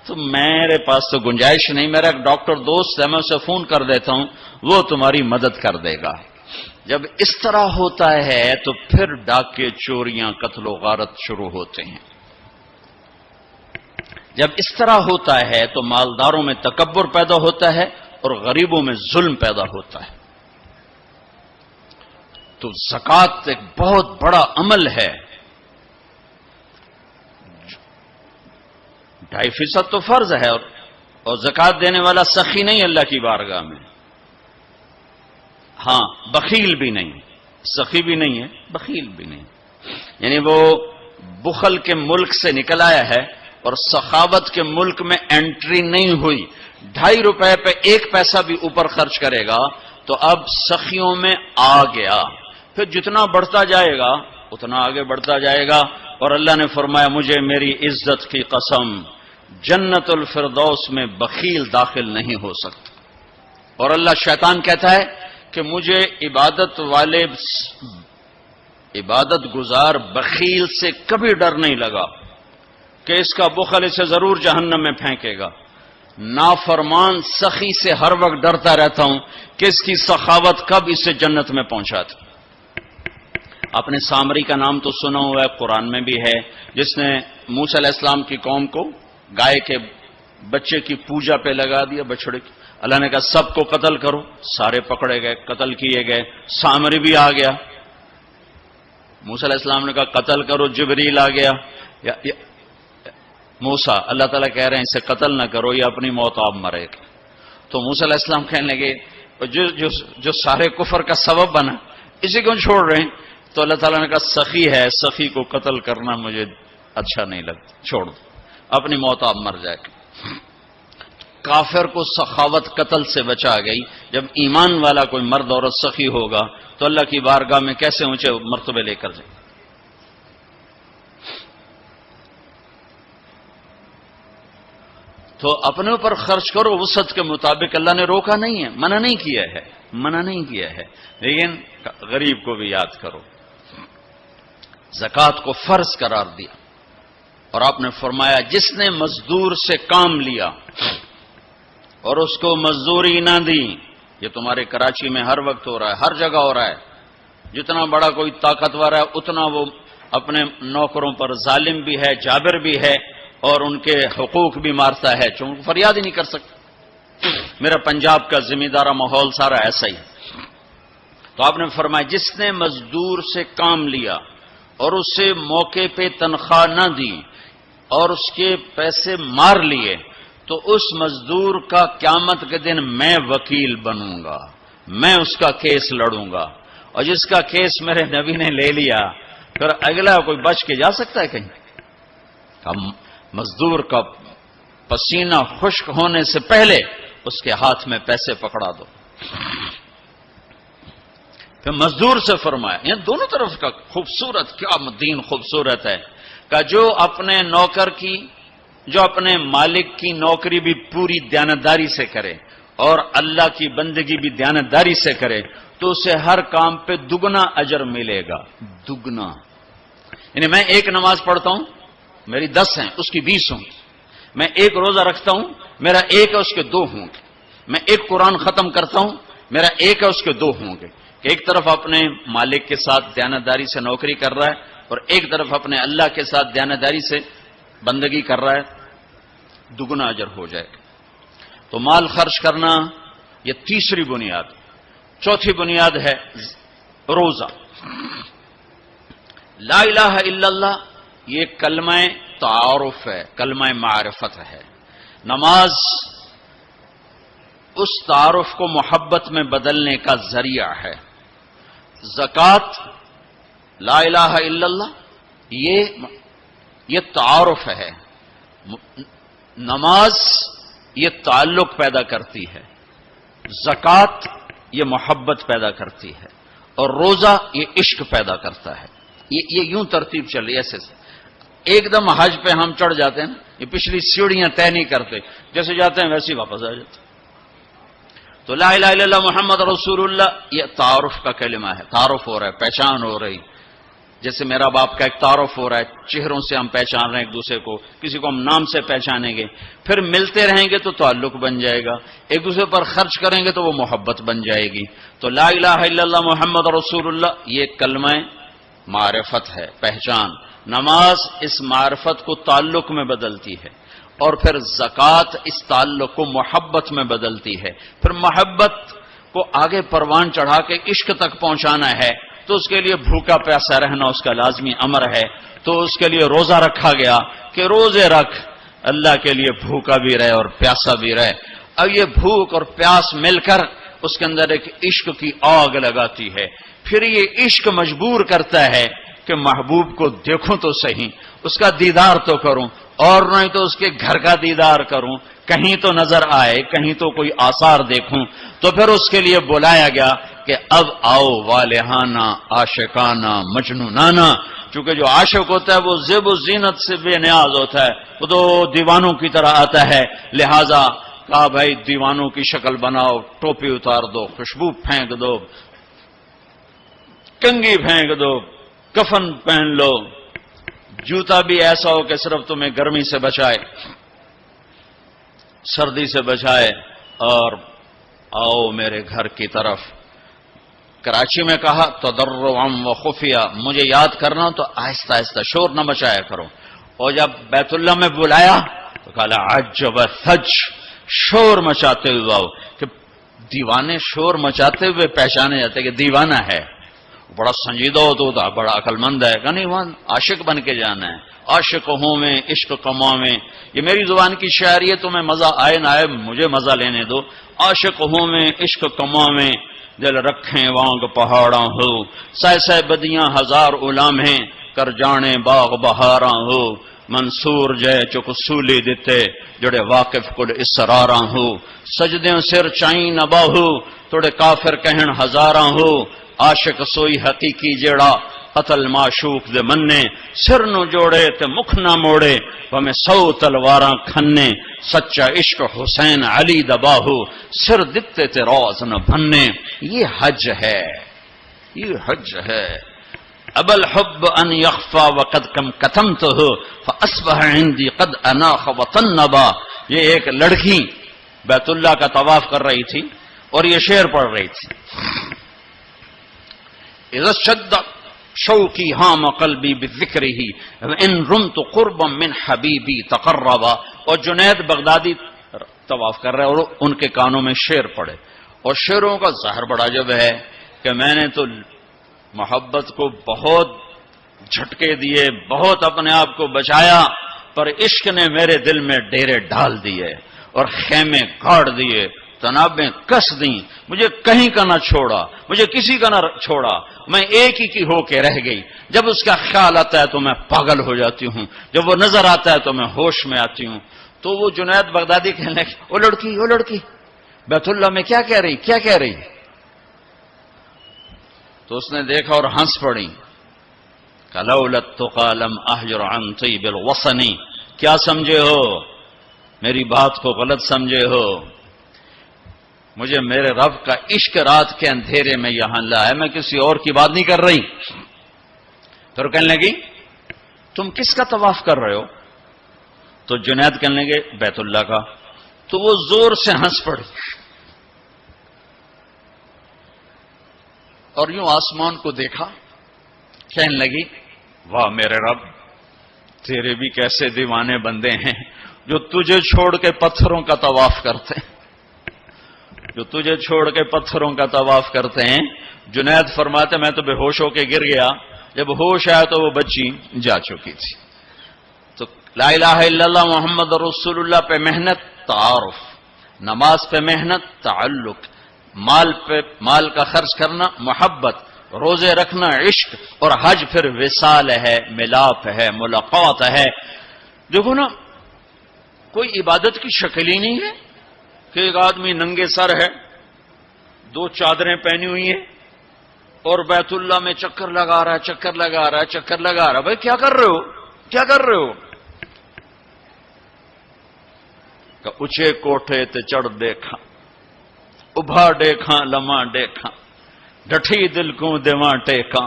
تو میرے پاس تو گنجائش نہیں، میرا ایک ڈاکٹر دوست ہے میں اسے فون کر دیتا ہوں، وہ تمہاری مدد کر دے گا۔ جب اس طرح ہوتا ہے تو پھر ڈاکے، چوریاں، قتل و غارت شروع ہوتے ہیں۔ جب اس طرح ہوتا ہے تو مالداروں میں تکبر پیدا ہوتا ہے اور غریبوں میں ظلم پیدا ہوتا ہے۔ تو زکوٰۃ ایک بہت بڑا عمل ہے، 2.5% تو فرض ہے، اور زکوٰۃ دینے والا سخی نہیں اللہ کی بارگاہ میں، ہاں بخیل بھی نہیں، سخی بھی نہیں ہے، بخیل بھی نہیں، یعنی وہ بخل کے ملک سے نکل آیا ہے اور سخاوت کے ملک میں انٹری نہیں ہوئی۔ 2.5 روپے پہ 1 پیسہ بھی اوپر خرچ کرے گا تو اب سخیوں میں آ گیا، پھر جتنا بڑھتا جائے گا اتنا آگے بڑھتا جائے گا۔ اور اللہ نے فرمایا مجھے میری عزت کی قسم جنت الفردوس میں بخیل داخل نہیں ہو سکتا۔ اور اللہ شیطان کہتا ہے کہ مجھے عبادت گزار بخیل سے کبھی ڈر نہیں لگا کہ اس کا بخل اسے ضرور جہنم میں پھینکے گا۔ نافرمان سخی سے ہر وقت ڈرتا رہتا ہوں کہ اس کی سخاوت کب اسے جنت میں پہنچاتی۔ آپ نے سامری کا نام تو سنا ہوا ہے، قرآن میں بھی ہے، جس نے موسیٰ علیہ السلام کی قوم کو گائے کے بچے کی پوجا پہ لگا دیا، بچڑے کی۔ اللہ نے کہا سب کو قتل کرو، سارے پکڑے گئے، قتل کیے گئے، سامری بھی آ گیا۔ موسیٰ علیہ السلام نے کہا قتل کرو، جبریل آ گیا۔ موسیٰ، اللہ تعالیٰ کہہ رہے ہیں اسے قتل نہ کرو، یہ اپنی موت آپ مرے گا۔ تو موسیٰ علیہ السلام کہنے لگے جو سارے کفر کا سبب بنا اسی کو چھوڑ رہے ہیں؟ تو اللہ تعالیٰ نے کہا سخی ہے، سخی کو قتل کرنا مجھے اچھا نہیں لگتا، چھوڑ دو، اپنی موت آپ مر جائے گا۔ کافر کو سخاوت قتل سے بچا گئی۔ جب ایمان والا کوئی مرد عورت سخی ہوگا تو اللہ کی بارگاہ میں کیسے اونچے مرتبے لے کر جائے۔ تو اپنے اوپر خرچ کرو وسعت کے مطابق، اللہ نے روکا نہیں ہے، منع نہیں کیا ہے، منع نہیں کیا ہے، لیکن غریب کو بھی یاد کرو۔ زکوٰۃ کو فرض قرار دیا اور آپ نے فرمایا جس نے مزدور سے کام لیا اور اس کو مزدوری نہ دی، یہ تمہارے کراچی میں ہر وقت ہو رہا ہے، ہر جگہ ہو رہا ہے، جتنا بڑا کوئی طاقتور ہے اتنا وہ اپنے نوکروں پر ظالم بھی ہے، جابر بھی ہے، اور ان کے حقوق بھی مارتا ہے، چونکہ فریاد ہی نہیں کر سکتا۔ میرا پنجاب کا زمیندارہ ماحول سارا ایسا ہی۔ تو آپ نے فرمایا جس نے مزدور سے کام لیا اور اسے موقع پہ تنخواہ نہ دی اور اس کے پیسے مار لیے تو اس مزدور کا قیامت کے دن میں وکیل بنوں گا، میں اس کا کیس لڑوں گا، اور جس کا کیس میرے نبی نے لے لیا پھر اگلا کوئی بچ کے جا سکتا ہے کہیں؟ مزدور کا پسینہ خشک ہونے سے پہلے اس کے ہاتھ میں پیسے پکڑا دو۔ پھر مزدور سے فرمایا، یہ دونوں طرف کا خوبصورت، کیا دین خوبصورت ہے، کہ جو اپنے نوکر کی، جو اپنے مالک کی نوکری بھی پوری دیانتداری سے کرے اور اللہ کی بندگی بھی دیانتداری سے کرے تو اسے ہر کام پہ دگنا اجر ملے گا، دگنا۔ یعنی میں 1 نماز پڑھتا ہوں، میری 10 ہیں، اس کی 20 ہوں، میں ایک روزہ رکھتا ہوں، میرا ایک ہے اس کے دو ہوں گے. میں ایک قرآن ختم کرتا ہوں، میرا ایک ہے اس کے دو ہوں گے. کہ ایک طرف اپنے مالک کے ساتھ دیانتداری سے نوکری کر رہا ہے اور ایک طرف اپنے اللہ کے ساتھ دیانتداری سے بندگی کر رہا ہے، دگنا اجر ہو جائے گا. تو مال خرچ کرنا یہ تیسری بنیاد. چوتھی بنیاد ہے روزہ. لا الہ الا اللہ یہ کلمہ تعارف ہے، کلمہ معرفت ہے. نماز اس تعارف کو محبت میں بدلنے کا ذریعہ ہے. زکوٰۃ لا الہ الا اللہ یہ تعارف ہے. نماز یہ تعلق پیدا کرتی ہے، زکوٰۃ یہ محبت پیدا کرتی ہے، اور روزہ یہ عشق پیدا کرتا ہے. یہ یوں ترتیب چل رہی ہے. ایسے ایک دم حج پہ ہم چڑھ جاتے ہیں نا، یہ پچھلی سیڑھیاں طے نہیں کرتے، جیسے جاتے ہیں ویسے ہی واپس آ جاتے. تو لا الہ الا اللہ محمد رسول اللہ یہ تعارف کا کلمہ ہے. تعارف ہو رہا ہے، پہچان ہو رہی. جیسے میرا باپ کا ایک تعارف ہو رہا ہے، چہروں سے ہم پہچان رہے ہیں ایک دوسرے کو، کسی کو ہم نام سے پہچانیں گے، پھر ملتے رہیں گے تو تعلق بن جائے گا، ایک دوسرے پر خرچ کریں گے تو وہ محبت بن جائے گی. تو لا الہ الا اللہ محمد رسول اللہ یہ کلمہ معرفت ہے، پہچان. نماز اس معرفت کو تعلق میں بدلتی ہے، اور پھر زکوٰۃ اس تعلق کو محبت میں بدلتی ہے. پھر محبت کو آگے پروان چڑھا کے عشق تک پہنچانا ہے تو اس کے لیے بھوکا پیاسا رہنا اس کا لازمی امر ہے. تو اس کے لیے روزہ رکھا گیا کہ روزے رکھ، اللہ کے لیے بھوکا بھی رہے اور پیاسا بھی رہے. اب یہ بھوک اور پیاس مل کر اس کے اندر ایک عشق کی آگ لگاتی ہے. پھر یہ عشق مجبور کرتا ہے کہ محبوب کو دیکھوں تو صحیح، اس کا دیدار تو کروں، اور نہیں تو اس کے گھر کا دیدار کروں، کہیں تو نظر آئے، کہیں تو کوئی آثار دیکھوں. تو پھر اس کے لیے بلایا گیا کہ اب آؤ والہانہ عاشقانہ مجنونانہ. چونکہ جو عاشق ہوتا ہے وہ زیب و زینت سے بے نیاز ہوتا ہے، وہ تو دیوانوں کی طرح آتا ہے. لہذا کہا بھائی دیوانوں کی شکل بناؤ، ٹوپی اتار دو، خوشبو پھینک دو، کنگھی پھینک دو، کفن پہن لو، جوتا بھی ایسا ہو کہ صرف تمہیں گرمی سے بچائے، سردی سے بچائے، اور آؤ میرے گھر کی طرف. کراچی میں کہا تضرعا و خفیہ، مجھے یاد کرنا تو آہستہ آہستہ، شور نہ مچایا کرو. اور جب بیت اللہ میں بلایا تو کہا عجب ثج، شور مچاتے ہوئے آؤ. کہ دیوانے شور مچاتے ہوئے پہچانے جاتے کہ دیوانہ ہے، بڑا سنجیدہ ہوتا، بڑا عقل مند ہے. کہ نہیں، وہاں عاشق بن کے جانا ہے. عاشق ہوں میں عشق کماں میں، یہ میری زبان کی شاعری ہے، تمہیں مزہ آئے نہ آئے مجھے مزہ لینے دو. عاشق ہوں میں عشق کماں میں، دل رکھیں وانگ پہاڑاں ہو، سہ سہ بدیاں ہزار غلام ہیں، کر جانے باغ بہاراں ہو. منصور جے چک سولی دیتے، جڑے واقف کل اسراراں ہو. سجدیں سر چائیں نہ باہو، توڑے کافر کہن ہزاراں ہو. عاشق سوئی حقیقی جیڑا، قتل معشوق دے مننے. سر نو جوڑے تے مکھ نہ موڑے، ہمیں 100 تلواراں کھنے. سچا عشق حسین علی دباہو، سر دتے تے روز نہ بھنے. یہ حج ہے، یہ حج ہے. اب الحب ان یخفا وقد کم کتمتہ فاصبح عندی قد اناخ وطنبا. یہ ایک لڑکی بیت اللہ کا طواف کر رہی تھی اور یہ شعر پڑھ رہی تھی. اذا شد شوقی ہام قلبی بذکرہ ان رمت قربا من حبیبی تقربا. اور جنید بغدادی طواف کر رہے اور ان کے کانوں میں شعر پڑے. اور شعروں کا ظاہر بڑا جب ہے کہ میں نے تو محبت کو بہت جھٹکے دیے، بہت اپنے آپ کو بچایا، پر عشق نے میرے دل میں ڈیرے ڈال دیے اور خیمے گاڑ دیے، تنابیں کس دیں، مجھے کہیں کا نہ چھوڑا، مجھے کسی کا نہ چھوڑا، میں ایک ہی کی ہو کے رہ گئی. جب اس کا خیال آتا ہے تو میں پاگل ہو جاتی ہوں، جب وہ نظر آتا ہے تو میں ہوش میں آتی ہوں. تو وہ جنید بغدادی کہنے لگے وہ لڑکی بیت اللہ میں کیا کہہ رہی. تو اس نے دیکھا اور ہنس پڑی. لولا التقى لم اهجر عن طيب الوطن. کیا سمجھے ہو، میری بات کو غلط سمجھے ہو، مجھے میرے رب کا عشق رات کے اندھیرے میں یہاں لایا، میں کسی اور کی بات نہیں کر رہی. پھر کہنے لگی تم کس کا طواف کر رہے ہو؟ تو جنید کہنے لگے بیت اللہ کا، تو وہ زور سے ہنس پڑی اور یوں آسمان کو دیکھا، کہنے لگی واہ میرے رب، تیرے بھی کیسے دیوانے بندے ہیں جو تجھے چھوڑ کے پتھروں کا طواف کرتے ہیں، جو تجھے چھوڑ کے پتھروں کا طواف کرتے ہیں۔ جنید فرماتے میں تو بے ہوش ہو کے گر گیا، جب ہوش آیا تو وہ بچی جا چکی تھی۔ تو لا الہ الا اللہ محمد رسول اللہ پہ محنت تعارف، نماز پہ محنت تعلق، مال کا خرچ کرنا محبت، روزے رکھنا عشق، اور حج پھر وصال ہے، ملاپ ہے، ملاقات ہے۔ دیکھو نا، کوئی عبادت کی شکل ہی نہیں ہے کہ ایک آدمی ننگے سر ہے، 2 چادریں پہنی ہوئی ہیں اور بیت اللہ میں چکر لگا رہا ہے۔ بھائی کیا کر رہے ہو، کیا کر رہے ہو؟ کہ اچھے کوٹھے تے چڑھ دیکھا، ابھا دیکھا لمحہ دیکھا، ڈٹھی دل کو دیواں ٹیکا،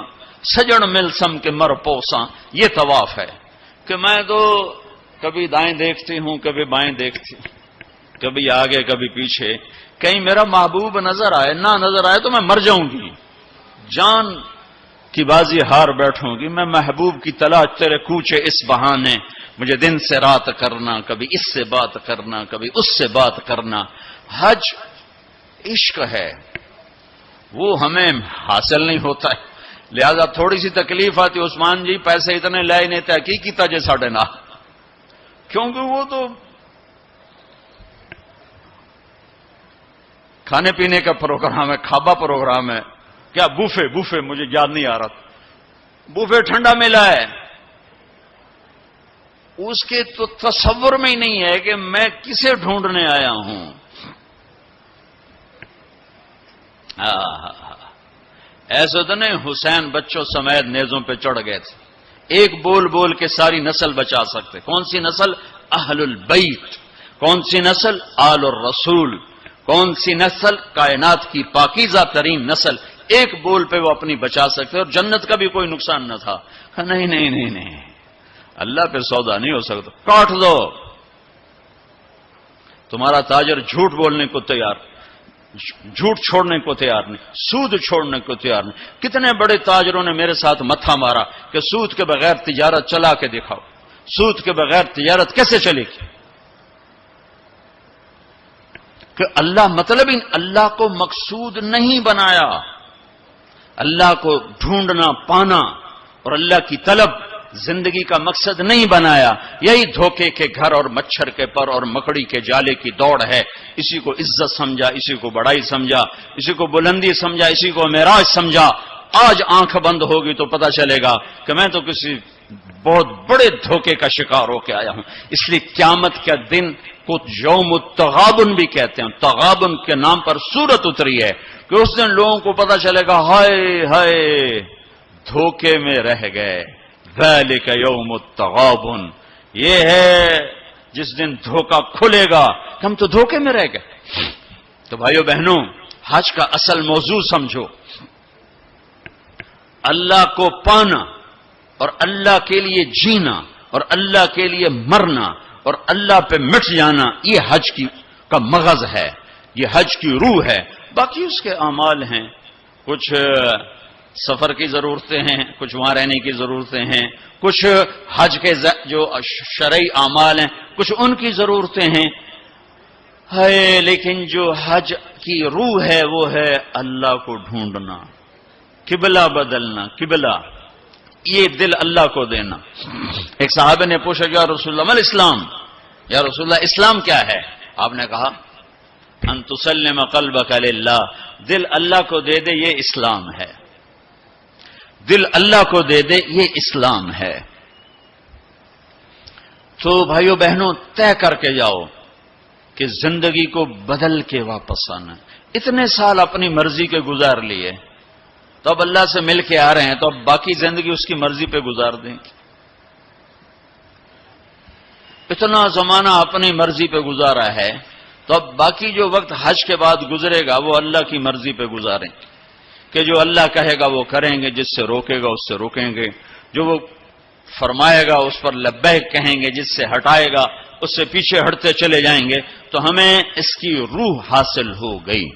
سجن مل سم کے مر پوساں۔ یہ طواف ہے کہ میں تو کبھی دائیں دیکھتی ہوں، کبھی بائیں دیکھتی ہوں، کبھی آگے کبھی پیچھے، کہیں میرا محبوب نظر آئے، نہ نظر آئے تو میں مر جاؤں گی، جان کی بازی ہار بیٹھوں گی۔ میں محبوب کی تلاش تیرے کوچے اس بہانے، مجھے دن سے رات کرنا، کبھی اس سے بات کرنا، کبھی اس سے بات کرنا۔ حج عشق ہے، وہ ہمیں حاصل نہیں ہوتا ہے، لہذا تھوڑی سی تکلیف آتی۔ عثمان جی پیسے اتنے لائے نہیں، تحقیق کیتا جے ساڑھے نہ، کیونکہ وہ تو کھانے پینے کا پروگرام ہے، کھابا پروگرام ہے، کیا بوفے مجھے یاد نہیں آ رہا، بوفے ٹھنڈا ملا ہے، اس کے تو تصور میں ہی نہیں ہے کہ میں کسے ڈھونڈنے آیا ہوں۔ ایسے تو نہیں حسین بچوں سمیت نیزوں پہ چڑھ گئے تھے، ایک بول بول کے ساری نسل بچا سکتے۔ کون سی نسل؟ اہل البیت۔ کون سی نسل؟ آل الرسول۔ کون سی نسل؟ کائنات کی پاکیزہ ترین نسل۔ ایک بول پہ وہ اپنی بچا سکتے اور جنت کا بھی کوئی نقصان نہ تھا۔ نہیں، اللہ پہ سودا نہیں ہو سکتا، کاٹ دو۔ تمہارا تاجر جھوٹ بولنے کو تیار، جھوٹ چھوڑنے کو تیار نہیں، سود چھوڑنے کو تیار نہیں۔ کتنے بڑے تاجروں نے میرے ساتھ متھا مارا کہ سود کے بغیر تجارت چلا کے دکھاؤ، سود کے بغیر تجارت کیسے چلے گی؟ کہ اللہ مطلب اللہ کو مقصود نہیں بنایا، اللہ کو ڈھونڈنا پانا اور اللہ کی طلب زندگی کا مقصد نہیں بنایا۔ یہی دھوکے کے گھر اور مچھر کے پر اور مکڑی کے جالے کی دوڑ ہے۔ اسی کو عزت سمجھا، اسی کو بڑائی سمجھا، اسی کو بلندی سمجھا، اسی کو معراج سمجھا۔ آج آنکھ بند ہوگی تو پتہ چلے گا کہ میں تو کسی بہت بڑے دھوکے کا شکار ہو کے آیا ہوں۔ اس لیے قیامت کا دن کو یوم التغابن بھی کہتے ہیں، تغابن کے نام پر سورت اتری ہے کہ اس دن لوگوں کو پتہ چلے گا ہائے دھوکے میں رہ گئے۔ ذالک یوم التغابن، یہ ہے جس دن دھوکہ کھلے گا کہ ہم تو دھوکے میں رہ گئے۔ تو بھائیو بہنوں، حج کا اصل موضوع سمجھو، اللہ کو پانا اور اللہ کے لیے جینا اور اللہ کے لیے مرنا اور اللہ پہ مٹ جانا، یہ حج کا مغز ہے، یہ حج کی روح ہے۔ باقی اس کے اعمال ہیں، کچھ سفر کی ضرورتیں ہیں، کچھ وہاں رہنے کی ضرورتیں ہیں، کچھ حج کے جو شرعی اعمال ہیں کچھ ان کی ضرورتیں ہیں، لیکن جو حج کی روح ہے وہ ہے اللہ کو ڈھونڈنا، قبلہ بدلنا، قبلہ یہ دل اللہ کو دینا۔ ایک صحابہ نے پوچھا یا رسول اللہ مل اسلام، یا رسول اللہ اسلام کیا ہے؟ آپ نے کہا ان تسلم قلبک للہ، دل اللہ کو دے دے، یہ اسلام ہے، دل اللہ کو دے دے، یہ اسلام ہے۔ تو بھائیو بہنوں طے کر کے جاؤ کہ زندگی کو بدل کے واپس آنا۔ اتنے سال اپنی مرضی کے گزار لیے، تو اب اللہ سے مل کے آ رہے ہیں، تو اب باقی زندگی اس کی مرضی پہ گزار دیں۔ اتنا زمانہ اپنی مرضی پہ گزارا ہے، تو اب باقی جو وقت حج کے بعد گزرے گا وہ اللہ کی مرضی پہ گزاریں کہ جو اللہ کہے گا وہ کریں گے، جس سے روکے گا اس سے روکیں گے، جو وہ فرمائے گا اس پر لبیک کہیں گے، جس سے ہٹائے گا اس سے پیچھے ہٹتے چلے جائیں گے، تو ہمیں اس کی روح حاصل ہو گئی۔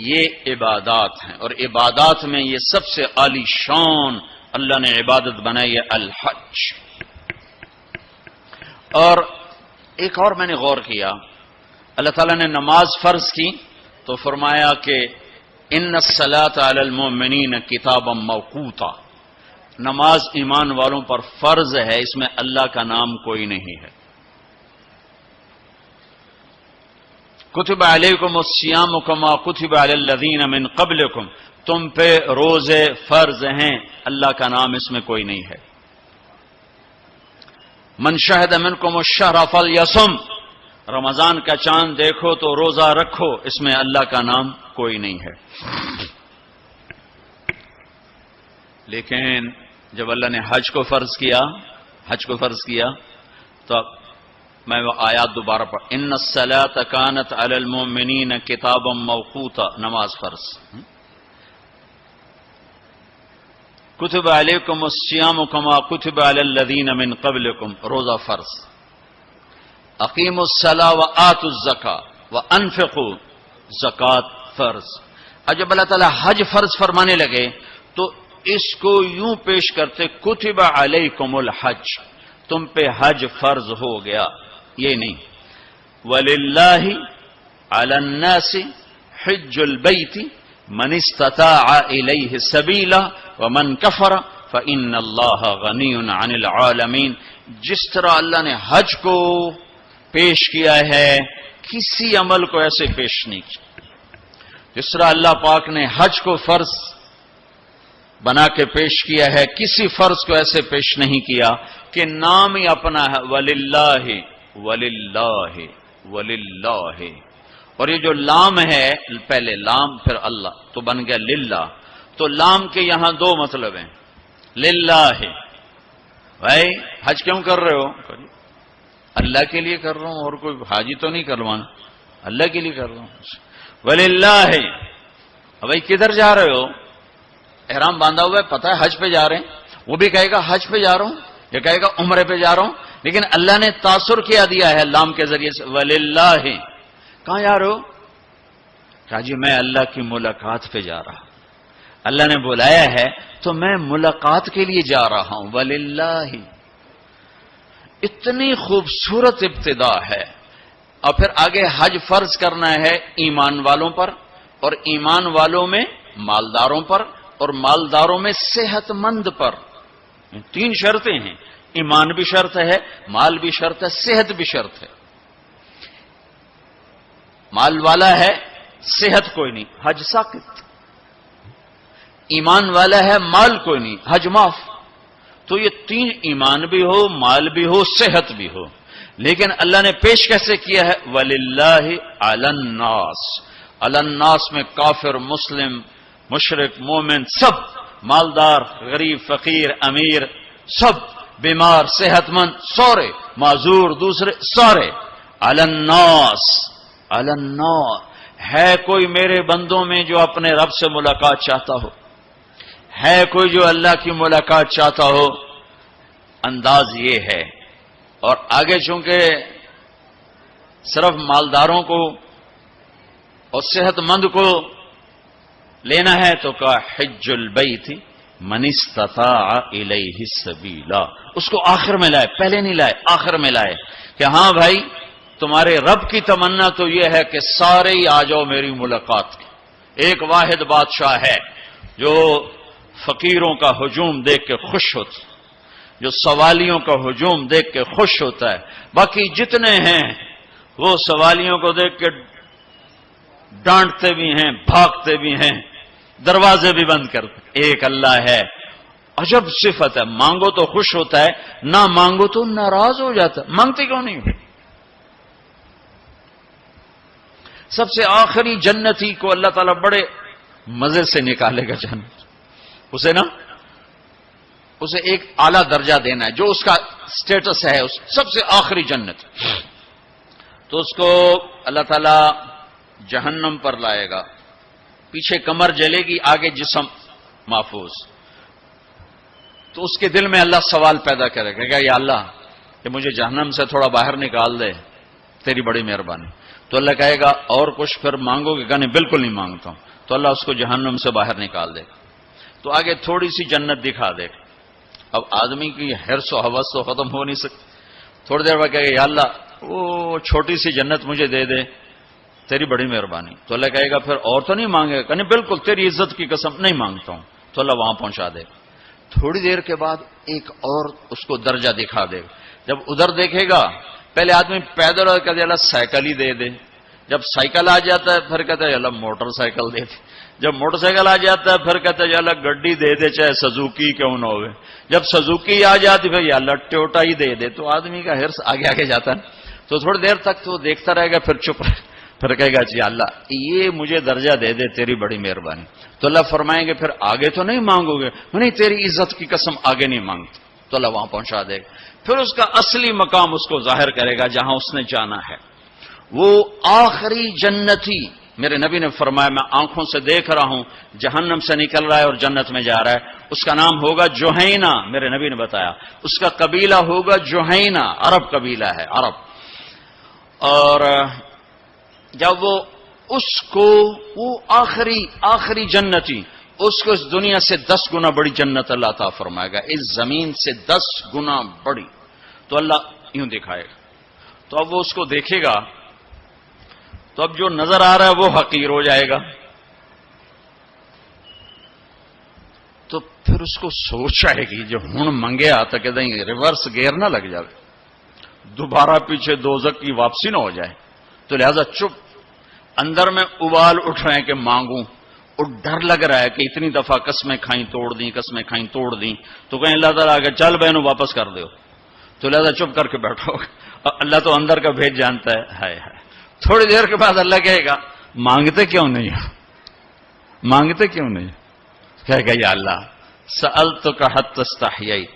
یہ عبادات ہیں، اور عبادات میں یہ سب سے عالی شان اللہ نے عبادت بنائی ہے الحج۔ اور ایک اور میں نے غور کیا، اللہ تعالیٰ نے نماز فرض کی تو فرمایا کہ ان الصلاۃ علی المؤمنین کتابا موقوتا، نماز ایمان والوں پر فرض ہے، اس میں اللہ کا نام کوئی نہیں ہے۔ کتب علیکم الصیام کما کتب علی الذین من قبلکم، تم پہ روزے فرض ہیں، اللہ کا نام اس میں کوئی نہیں ہے۔ من شہد منکم الشہر فلیصم، رمضان کا چاند دیکھو تو روزہ رکھو، اس میں اللہ کا نام کوئی نہیں ہے۔ لیکن جب اللہ نے حج کو فرض کیا تو میں وہ آیات دوبارہ پڑھ، ان الصلاۃ کانت علی المؤمنین کتابا موقوتا، نماز فرض۔ کتب علیکم الصیام کما کتب علی الذین من قبلکم، روزہ فرض۔ اقیموا الصلاۃ وآتوا الزکاۃ وانفقوا، زکوٰۃ فرض۔ اور جب اللہ تعالیٰ حج فرض فرمانے لگے تو اس کو یوں پیش کرتے، کتب علیکم الحج، تم پہ حج فرض ہو گیا، یہ نہیں۔ وَلِلَّهِ عَلَى النَّاسِ حِجُّ الْبَيْتِ مَنِ اسْتَطَاعَ إِلَيْهِ سَبِيلًا وَمَنْ كَفَرَ فَإِنَّ اللَّهَ غَنِيٌّ عَنِ الْعَالَمِينَ، جس طرح اللہ نے حج کو پیش کیا ہے، کسی عمل کو ایسے پیش نہیں کیا۔ جس طرح اللہ پاک نے حج کو فرض بنا کے پیش کیا ہے، کسی فرض کو ایسے پیش نہیں کیا کہ نام ہی اپنا ہے، وَلِلَّهِ وَلِلَّهِ وَلِلَّهِ، اور یہ جو لام ہے، پہلے لام پھر اللہ تو بن گیا للہ، تو لام کے یہاں دو مطلب ہیں۔ للہ، بھائی حج کیوں کر رہے ہو؟ اللہ کے لیے کر رہا ہوں، اور کوئی حاجی تو نہیں کروانا، اللہ کے لیے کر رہا ہوں۔ وَلِلَّهِ، بھائی کدھر جا رہے ہو؟ احرام باندھا ہوا ہے، پتہ ہے حج پہ جا رہے ہیں، وہ بھی کہے گا حج پہ جا رہا ہوں، یا کہے گا عمرے پہ جا رہا ہوں، لیکن اللہ نے تاثر کیا دیا ہے لام کے ذریعے سے، وَلِلَّهِ، کہاں جا رہے ہو؟ کہا جی میں اللہ کی ملاقات پہ جا رہا ہوں، اللہ نے بلایا ہے تو میں ملاقات کے لیے جا رہا ہوں، وَلِلَّهِ۔ اتنی خوبصورت ابتدا ہے، اور پھر آگے حج فرض کرنا ہے ایمان والوں پر، اور ایمان والوں میں مالداروں پر، اور مالداروں میں صحت مند پر۔ تین شرطیں ہیں، ایمان بھی شرط ہے، مال بھی شرط ہے، صحت بھی شرط ہے۔ مال والا ہے، صحت کوئی نہیں، حج ساقط۔ ایمان والا ہے، مال کوئی نہیں، حج معاف۔ تو یہ تین، ایمان بھی ہو، مال بھی ہو، صحت بھی ہو، لیکن اللہ نے پیش کیسے کیا ہے؟ وَلِلَّهِ عَلَى النَّاسِ، عَلَى النَّاسِ میں کافر، مسلم، مشرک، مومن، سب، مالدار، غریب، فقیر، امیر، سب، بیمار، صحت مند، سورے، معذور، دوسرے، سارے، عَلَى النَّاسِ، عَلَى النَّاسِ۔ ہے کوئی میرے بندوں میں جو اپنے رب سے ملاقات چاہتا ہو؟ ہے کوئی جو اللہ کی ملاقات چاہتا ہو؟ انداز یہ ہے۔ اور آگے چونکہ صرف مالداروں کو اور صحت مند کو لینا ہے تو کہا حج البیت من استطاع الیہ السبیلا، اس کو آخر میں لائے، پہلے نہیں لائے، آخر میں لائے کہ ہاں بھائی تمہارے رب کی تمنا تو یہ ہے کہ سارے ہی آ جاؤ میری ملاقات کی۔ ایک واحد بادشاہ ہے جو فقیروں کا ہجوم دیکھ کے خوش ہوتا، جو سوالیوں کا ہجوم دیکھ کے خوش ہوتا ہے، باقی جتنے ہیں وہ سوالیوں کو دیکھ کے ڈانٹتے بھی ہیں، بھاگتے بھی ہیں، دروازے بھی بند کرتے۔ ایک اللہ ہے، عجب صفت ہے، مانگو تو خوش ہوتا ہے، نہ مانگو تو ناراض ہو جاتا ہے۔ مانگتے کیوں نہیں؟ سب سے آخری جنتی کو اللہ تعالیٰ بڑے مزے سے نکالے گا جنت، اسے ایک اعلیٰ درجہ دینا ہے جو اس کا سٹیٹس ہے، اس سب سے آخری جنت، تو اس کو اللہ تعالیٰ جہنم پر لائے گا، پیچھے کمر جلے گی، آگے جسم محفوظ۔ تو اس کے دل میں اللہ سوال پیدا کرے گا کہ یا اللہ کہ مجھے جہنم سے تھوڑا باہر نکال دے، تیری بڑی مہربانی. تو اللہ کہے گا اور کچھ پھر مانگو گے؟ کہنے بالکل نہیں مانگتا ہوں. تو اللہ اس کو جہنم سے باہر نکال دے. تو آگے تھوڑی سی جنت دکھا دے. اب آدمی کی حرص و حوث تو ختم ہو نہیں سکتی. تھوڑی دیر بعد کہے گا یا اللہ وہ چھوٹی سی جنت مجھے دے دے، تیری بڑی مہربانی. تو اللہ کہے گا پھر اور تو نہیں مانگے گا؟ کہنے بالکل تیری عزت کی قسم نہیں مانگتا ہوں. تو اللہ وہاں پہنچا دے. تھوڑی دیر کے بعد ایک اور اس کو درجہ دکھا دے. جب ادھر دیکھے گا پہلے آدمی پیدل اور کہتے اللہ سائیکل ہی دے دے. جب سائیکل آ جاتا ہے پھر کہتا ہے اللہ موٹر سائیکل دے دے. جب موٹر سائیکل آ جاتا ہے پھر کہتا ہے اللہ گڈی دے دے چاہے سزوکی کیوں نہ ہوئے. جب سزوکی آ جاتی پھر یا اللہ ٹوٹا ہی دے دے. تو آدمی کا حرص آگے آگے جاتا ہے. تو تھوڑی دیر تک تو دیکھتا رہے گا پھر چپ رہے. پھر کہے گا جی اللہ یہ مجھے درجہ دے دے، تیری بڑی مہربانی. تو اللہ فرمائیں گے پھر آگے تو نہیں مانگو گے؟ نہیں تیری عزت کی قسم آگے نہیں مانگتا. تو اللہ وہاں پہنچا دے گا. پھر اس کا اصلی مقام اس کو ظاہر کرے گا جہاں اس نے جانا ہے. وہ آخری جنتی، میرے نبی نے فرمایا میں آنکھوں سے دیکھ رہا ہوں جہنم سے نکل رہا ہے اور جنت میں جا رہا ہے. اس کا نام ہوگا جوہینہ. میرے نبی نے بتایا اس کا قبیلہ ہوگا جوہینہ، عرب قبیلہ ہے، عرب. اور جب وہ اس کو وہ آخری جنتی اس کو اس دنیا سے 10 گنا بڑی جنت اللہ تعالیٰ فرمائے گا، اس زمین سے 10 گنا بڑی. تو اللہ یوں دکھائے گا. تو اب وہ اس کو دیکھے گا تو اب جو نظر آ رہا ہے وہ حقیر ہو جائے گا. تو پھر اس کو سوچ آئے گی جو ہن منگے آتا کہ نہیں ریورس گیئر نہ لگ جائے، دوبارہ پیچھے دوزخ کی واپسی نہ ہو جائے. تو لہذا چپ. اندر میں ابال اٹھ رہے ہیں کہ مانگوں، اور ڈر لگ رہا ہے کہ اتنی دفعہ قسمیں کھائیں توڑ دیں، قسمیں کھائیں توڑ دیں. تو کہیں اللہ تعالیٰ آگے چل بہنوں واپس کر دو. تو لہذا چپ کر کے بیٹھو. اللہ تو اندر کا بھید جانتا ہے. ہائے ہائے. تھوڑی دیر کے بعد اللہ کہے گا مانگتے کیوں نہیں ہو؟ مانگتے کیوں نہیں؟ کہے گا یا اللہ سألتک حتی استحییت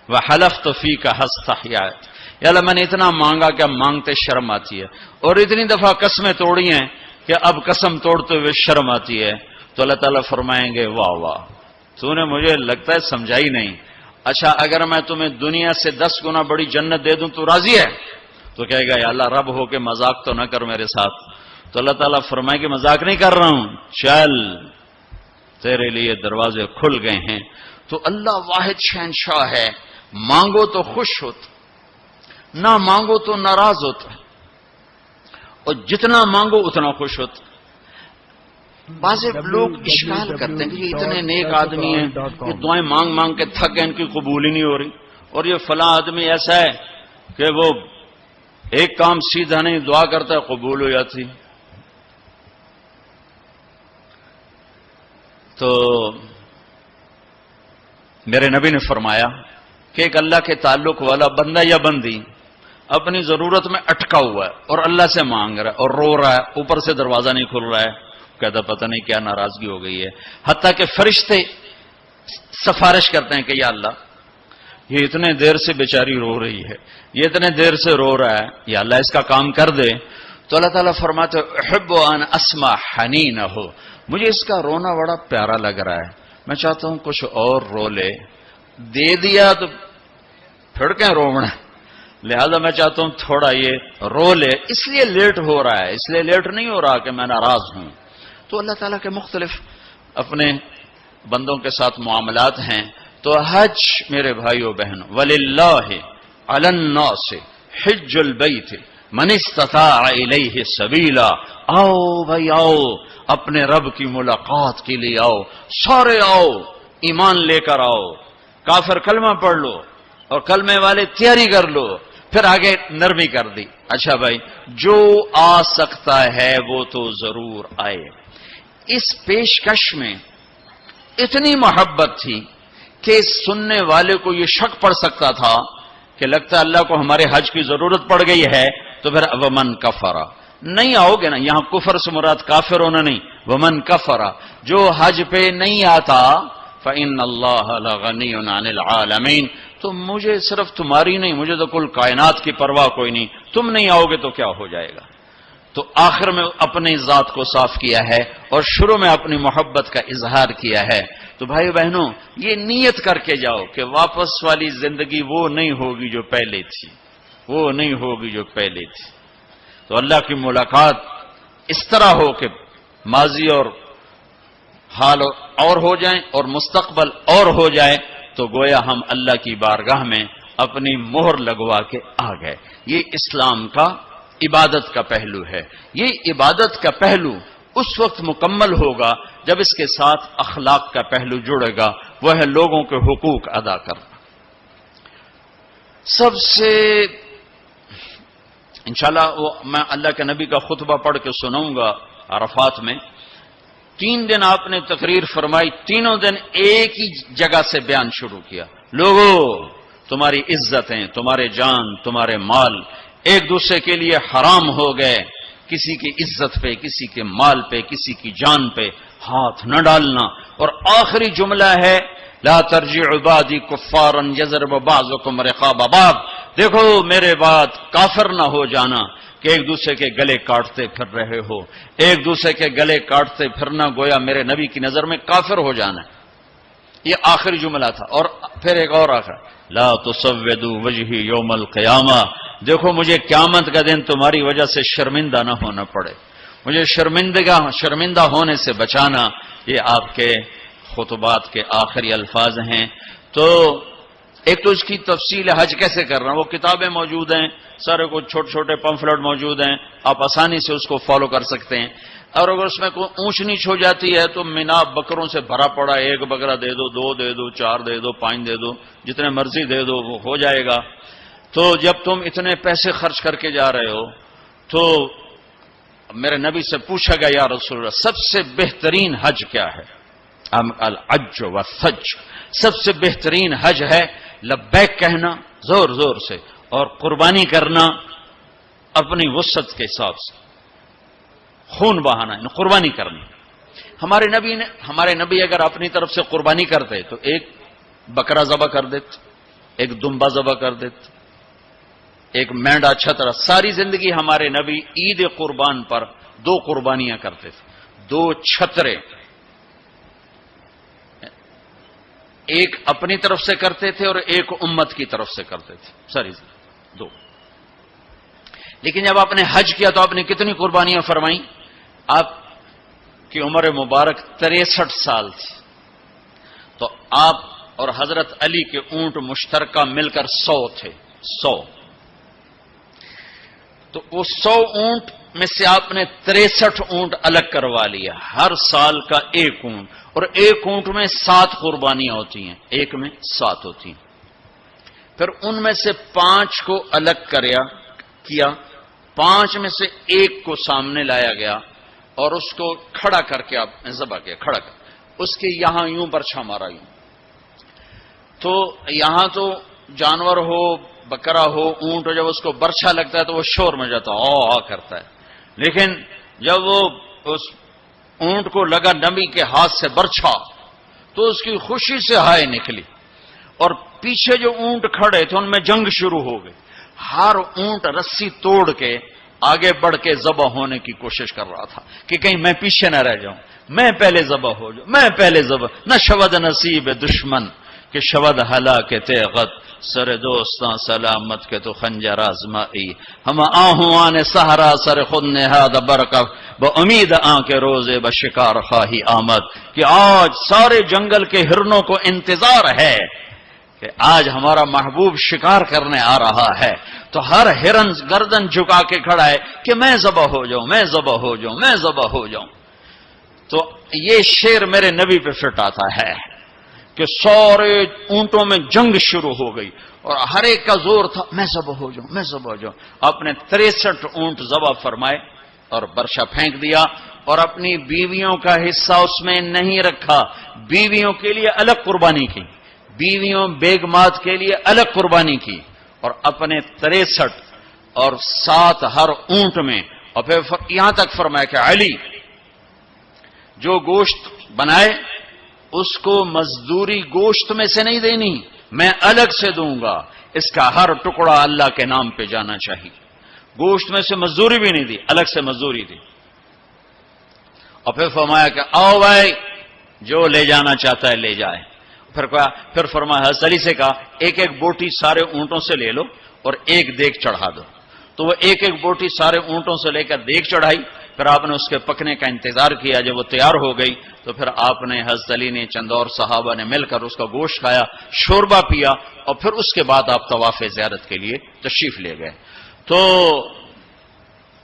وحلفت فیک حتی استحییت. یا اللہ میں نے اتنا مانگا کہ اب مانگتے شرم آتی ہے، اور اتنی دفعہ قسمیں توڑی ہیں کہ اب قسم توڑتے ہوئے شرم آتی ہے. تو اللہ تعالیٰ فرمائیں گے واہ واہ تو نے مجھے لگتا ہے سمجھائی نہیں. اچھا اگر میں تمہیں دنیا سے 10 گنا بڑی جنت دے دوں تو راضی ہے؟ تو کہے گا یا اللہ رب ہو کے مذاق تو نہ کر میرے ساتھ. تو اللہ تعالیٰ فرمائے کہ مذاق نہیں کر رہا ہوں، چل تیرے لیے دروازے کھل گئے ہیں. تو اللہ واحد شہنشاہ ہے. مانگو تو خوش ہوتا، نہ مانگو تو ناراض ہوتا ہے، اور جتنا مانگو اتنا خوش ہوتا. بعض لوگ اشکال کرتے ہیں کہ یہ اتنے نیک آدمی ہیں، یہ دعائیں مانگ مانگ کے تھک گئے، ان کی قبول ہی نہیں ہو رہی. اور یہ فلاں آدمی ایسا ہے کہ وہ ایک کام سیدھا نہیں دعا کرتا ہے قبول ہو جاتی. تو میرے نبی نے فرمایا کہ ایک اللہ کے تعلق والا بندہ یا بندی اپنی ضرورت میں اٹکا ہوا ہے اور اللہ سے مانگ رہا ہے اور رو رہا ہے، اوپر سے دروازہ نہیں کھل رہا ہے. کہتا پتہ نہیں کیا ناراضگی ہو گئی ہے. حتیٰ کہ فرشتے سفارش کرتے ہیں کہ یا اللہ یہ اتنے دیر سے بیچاری رو رہی ہے، یہ اتنے دیر سے رو رہا ہے، یا اللہ اس کا کام کر دے. تو اللہ تعالیٰ فرماتے احب ان اسمع حنینہ، مجھے اس کا رونا بڑا پیارا لگ رہا ہے، میں چاہتا ہوں کچھ اور رو لے. دے دیا تو پھر کہیں رونا، لہذا میں چاہتا ہوں تھوڑا یہ رو لے. اس لیے لیٹ ہو رہا ہے، اس لیے لیٹ نہیں ہو رہا کہ میں ناراض ہوں. تو اللہ تعالیٰ کے مختلف اپنے بندوں کے ساتھ معاملات ہیں. تو حج میرے بھائیو بہن وَلِلَّهِ عَلَى النَّاسِ حِجُّ الْبَيْتِ مَنِ اسْتَطَاعَ إِلَيْهِ سَبِيلًا. آؤ بھائی آؤ، اپنے رب کی ملاقات کے لیے آؤ، سارے آؤ، ایمان لے کر آؤ. کافر کلمہ پڑھ لو اور کلمے والے تیاری کر لو. پھر آگے نرمی کر دی. اچھا بھائی جو آ سکتا ہے وہ تو ضرور آئے. اس پیشکش میں اتنی محبت تھی کہ سننے والے کو یہ شک پڑ سکتا تھا کہ لگتا ہے اللہ کو ہمارے حج کی ضرورت پڑ گئی ہے. تو پھر ومن کفرا نہیں آؤ گے نا، یہاں کفر سے مراد کافر ہونا نہیں، ومن کفرا جو حج پہ نہیں آتا فإن اللہ لغنی عن العالمین. تو مجھے صرف تمہاری نہیں، مجھے تو کل کائنات کی پرواہ کوئی نہیں، تم نہیں آؤ گے تو کیا ہو جائے گا. تو آخر میں اپنی ذات کو صاف کیا ہے اور شروع میں اپنی محبت کا اظہار کیا ہے. تو بھائی بہنوں یہ نیت کر کے جاؤ کہ واپس والی زندگی وہ نہیں ہوگی جو پہلے تھی، وہ نہیں ہوگی جو پہلے تھی۔ تو اللہ کی ملاقات اس طرح ہو کہ ماضی اور حال اور ہو جائیں اور مستقبل اور ہو جائے، تو گویا ہم اللہ کی بارگاہ میں اپنی مہر لگوا کے آ گئے۔ یہ اسلام کا عبادت کا پہلو ہے۔ یہ عبادت کا پہلو اس وقت مکمل ہوگا جب اس کے ساتھ اخلاق کا پہلو جڑے گا، وہ ہے لوگوں کے حقوق ادا کرنا۔ سب سے انشاءاللہ میں اللہ کے نبی کا خطبہ پڑھ کے سناؤں گا عرفات میں۔ 3 دن آپ نے تقریر فرمائی، تینوں دن ایک ہی جگہ سے بیان شروع کیا، لوگوں تمہاری عزتیں، تمہارے جان، تمہارے مال ایک دوسرے کے لیے حرام ہو گئے، کسی کی عزت پہ، کسی کے مال پہ، کسی کی جان پہ ہاتھ نہ ڈالنا۔ اور آخری جملہ ہے لا ترجعوا بعدی کفارا یضرب بعضکم رقاب بعض، دیکھو میرے بعد کافر نہ ہو جانا کہ ایک دوسرے کے گلے کاٹتے پھر رہے ہو، ایک دوسرے کے گلے کاٹتے پھرنا گویا میرے نبی کی نظر میں کافر ہو جانا ہے۔ یہ آخری جملہ تھا۔ اور پھر ایک اور آخر لا تسودوا وجہی یوم القیامہ، دیکھو مجھے قیامت کا دن تمہاری وجہ سے شرمندہ نہ ہونا پڑے، مجھے شرمندہ ہونے سے بچانا۔ یہ آپ کے خطبات کے آخری الفاظ ہیں۔ تو ایک تو اس کی تفصیل حج کیسے کرنا، وہ کتابیں موجود ہیں، سارے کچھ چھوٹے چھوٹے پمفلٹ موجود ہیں، آپ آسانی سے اس کو فالو کر سکتے ہیں۔ اور اگر اس میں کوئی اونچ نیچ ہو جاتی ہے تو مینا بکروں سے بھرا پڑا، 1 بکرا دے دو، 2 دے دو، 4 دے دو، 5 دے دو، جتنے مرضی دے دو وہ ہو جائے گا۔ تو جب تم اتنے پیسے خرچ کر کے جا رہے ہو تو میرے نبی سے پوچھا گیا یا رسول اللہ سب سے بہترین حج کیا ہے؟ الحج والثج، سب سے بہترین حج ہے لبیک کہنا زور زور سے اور قربانی کرنا اپنی وسعت کے حساب سے، خون بہانا، قربانی کرنا۔ ہمارے نبی اگر اپنی طرف سے قربانی کرتے تو 1 بکرا ذبح کر دیتے، 1 دمبا ذبح کر دیتے، 1 مینڈا چھترا۔ ساری زندگی ہمارے نبی عید قربان پر 2 قربانیاں کرتے تھے، 2 چھترے، 1 اپنی طرف سے کرتے تھے اور 1 امت کی طرف سے کرتے تھے، ساری زندگی 2۔ لیکن جب آپ نے حج کیا تو آپ نے کتنی قربانیاں فرمائیں؟ آپ کی عمر مبارک 63 سال تھی، تو آپ اور حضرت علی کے اونٹ مشترکہ مل کر 100 تھے، 100۔ تو وہ 100 اونٹ میں سے آپ نے 63 اونٹ الگ کروا لیا، ہر سال کا 1 اونٹ، اور 1 اونٹ میں 7 قربانیاں ہوتی ہیں، 1 میں 7 ہوتی ہیں۔ پھر ان میں سے 5 کو الگ کیا، 5 میں سے 1 کو سامنے لایا گیا اور اس کو کھڑا کر کے آپ نے ذبح کیا، کھڑا کر اس کے یہاں یوں برچھا مارا یوں۔ تو یہاں تو جانور ہو، بکرا ہو، اونٹ ہو، جب اس کو برچھا لگتا ہے تو وہ شور میں جاتا ہے، کرتا ہے۔ لیکن جب وہ اس اونٹ کو لگا نبی کے ہاتھ سے برچھا تو اس کی خوشی سے ہائے نکلی، اور پیچھے جو اونٹ کھڑے تھے ان میں جنگ شروع ہو گئی۔ ہر اونٹ رسی توڑ کے آگے بڑھ کے ذبح ہونے کی کوشش کر رہا تھا کہ کہیں میں پیچھے نہ رہ جاؤں، میں پہلے ذبح ہو جاؤں، میں پہلے ذبح نہ شود نصیب دشمن کہ شود ہلا کے تیغت سر دوستاں سلامت کے تو خنجر آزمائی ہم آہوان سہرا سر خود نہاد برکف با امید آن کے روزے بشکار خواہی آمد، کہ آج سارے جنگل کے ہرنوں کو انتظار ہے کہ آج ہمارا محبوب شکار کرنے آ رہا ہے۔ تو ہر ہرن گردن جھکا کے کھڑا ہے کہ میں ذبح ہو جاؤں، میں ذبح ہو جاؤں، میں ذبح ہو جاؤں۔ تو یہ شعر میرے نبی پہ فٹ آتا ہے کہ سارے اونٹوں میں جنگ شروع ہو گئی اور ہر ایک کا زور تھا میں ذبح ہو جاؤں، میں ذبح ہو جاؤں۔ آپ نے 63 اونٹ ذبح فرمائے اور برشا پھینک دیا، اور اپنی بیویوں کا حصہ اس میں نہیں رکھا، بیویوں کے لیے الگ قربانی کی، بیویوں بیگمات کے لیے الگ قربانی کی، اور اپنے 63 اور 7 ہر اونٹ میں، اور پھر یہاں تک فرمایا کہ علی جو گوشت بنائے اس کو مزدوری گوشت میں سے نہیں دینی، میں الگ سے دوں گا، اس کا ہر ٹکڑا اللہ کے نام پہ جانا چاہیے۔ گوشت میں سے مزدوری بھی نہیں دی، الگ سے مزدوری دی۔ اور پھر فرمایا کہ آؤ بھائی جو لے جانا چاہتا ہے لے جائے. پھر فرمایا حضرت علی سے کہا ایک ایک بوٹی سارے اونٹوں سے لے لو اور ایک دیگ چڑھا دو. تو وہ ایک ایک بوٹی سارے اونٹوں سے لے کر دیگ چڑھائی. پھر آپ نے اس کے پکنے کا انتظار کیا. جب وہ تیار ہو گئی تو پھر آپ نے حضرت علی نے چند اور صحابہ نے مل کر اس کا گوشت کھایا, شوربہ پیا, اور پھر اس کے بعد آپ طواف زیارت کے لیے تشریف لے گئے. تو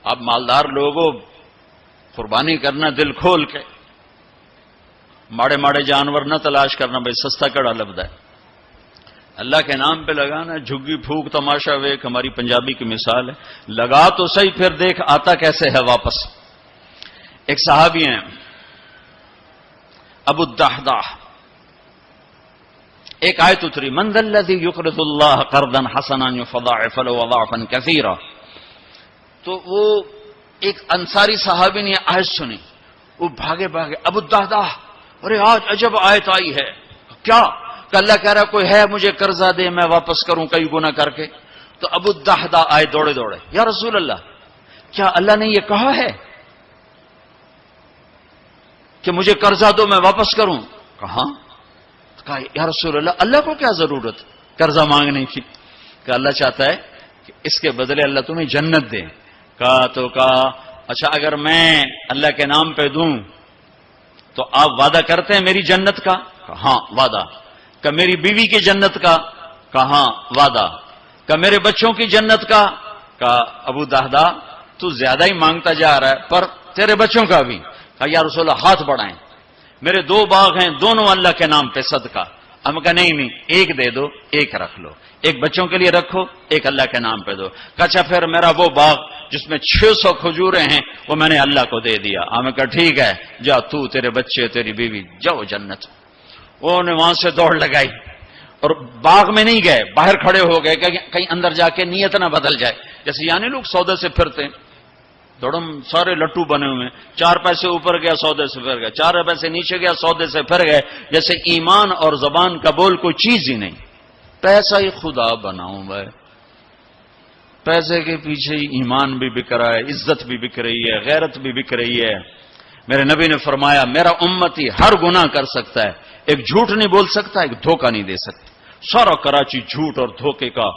اب مالدار لوگوں قربانی کرنا دل کھول کے, ماڑے ماڑے جانور نہ تلاش کرنا, بھائی سستا کڑا لفظ ہے, اللہ کے نام پہ لگانا. جھگی پھوک تماشا ویک ہماری پنجابی کی مثال ہے, لگا تو صحیح پھر دیکھ آتا کیسے ہے واپس. ایک صحابی ہیں ابو الدحداح, ایک آیت اتری من ذا الذی یقرض اللہ قرضا حسنا یضاعف له اضعافا کثیرا. تو وہ ایک انصاری صحابی نے آیت سنی, وہ بھاگے ابو الدحداح, ارے آج عجب آیت آئی ہے. کیا؟ کہ اللہ کہہ رہا کوئی ہے مجھے قرضہ دے میں واپس کروں کئی گنا کر کے. تو ابو الدحداح آئے دوڑے دوڑے, یا رسول اللہ کیا اللہ نے یہ کہا ہے کہ مجھے قرضہ دو میں واپس کروں؟ کہاں؟ کہا یا رسول اللہ اللہ کو کیا ضرورت قرضہ مانگنے کی, کہ اللہ چاہتا ہے کہ اس کے بدلے اللہ تمہیں جنت دے. کہا اچھا اگر میں اللہ کے نام پہ دوں تو آپ وعدہ کرتے ہیں میری جنت کا؟ کہا ہاں وعدہ. کہ میری بیوی کی جنت کا؟ کہا ہاں وعدہ. کہ میرے بچوں کی جنت کا؟ کہا ابو دحداح تو زیادہ ہی مانگتا جا رہا ہے, پر تیرے بچوں کا بھی. کہا یا رسول اللہ ہاتھ بڑھائیں, میرے 2 باغ ہیں دونوں اللہ کے نام پہ صدقہ. ہم کہا نہیں ایک دے دو, ایک رکھ لو, ایک بچوں کے لیے رکھو, ایک اللہ کے نام پہ دو. کہا اچھا پھر میرا وہ باغ جس میں 600 کھجوریں ہیں وہ میں نے اللہ کو دے دیا. ہمیں کہا ٹھیک ہے جا تو تیرے بچے تیری بیوی جاؤ جنت. وہ نے وہاں سے دوڑ لگائی اور باغ میں نہیں گئے, باہر کھڑے ہو گئے کہ کہیں اندر جا کے نیت نہ بدل جائے. جیسے یعنی لوگ سودے سے پھرتے ہیں, دوڑم سارے لٹو بنے ہوئے, 4 پیسے اوپر گیا سودے سے پھر گئے, 4 پیسے نیچے گیا سودے سے پھر گئے. جیسے ایمان اور زبان کا بول کوئی چیز ہی نہیں. پیسہ ہی خدا بناؤں بھائی, پیسے کے پیچھے ایمان بھی بک رہا ہے, عزت بھی بک رہی ہے, غیرت بھی بک رہی ہے. میرے نبی نے فرمایا میرا امتی ہر گناہ کر سکتا ہے, ایک جھوٹ نہیں بول سکتا, ایک دھوکہ نہیں دے سکتا. سارا کراچی جھوٹ اور دھوکے کا.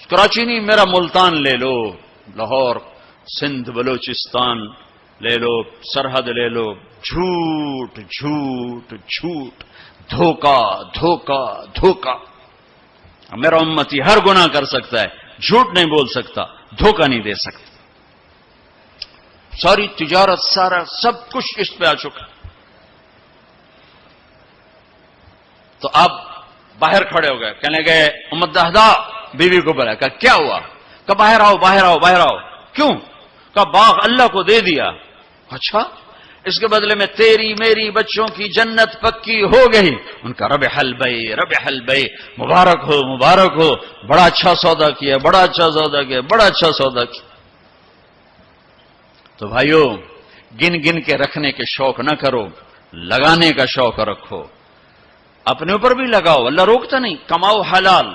کراچی نہیں, میرا ملتان لے لو, لاہور, سندھ, بلوچستان لے لو, سرحد لے لو, جھوٹ جھوٹ جھوٹ, دھوکہ دھوکہ دھوکہ. میرا امتی ہر گناہ کر سکتا ہے, جھوٹ نہیں بول سکتا, دھوکہ نہیں دے سکتا. ساری تجارت سارا سب کچھ اس پہ آ چکا. تو آپ باہر کھڑے ہو گئے, کہنے گئے ام دحداح بیوی کو بلایا. کہا کیا ہوا؟ کہ باہر آؤ باہر آؤ باہر آؤ. کیوں؟ کہ باغ اللہ کو دے دیا. اچھا اس کے بدلے میں تیری میری بچوں کی جنت پکی ہو گئی. ان کا ربح البیع, مبارک ہو مبارک ہو, بڑا اچھا سودا کیا, بڑا اچھا سودا کیا, بڑا اچھا سودا کیا. تو بھائیو گن گن کے رکھنے کے شوق نہ کرو, لگانے کا شوق رکھو. اپنے اوپر بھی لگاؤ, اللہ روکتا نہیں. کماؤ حلال,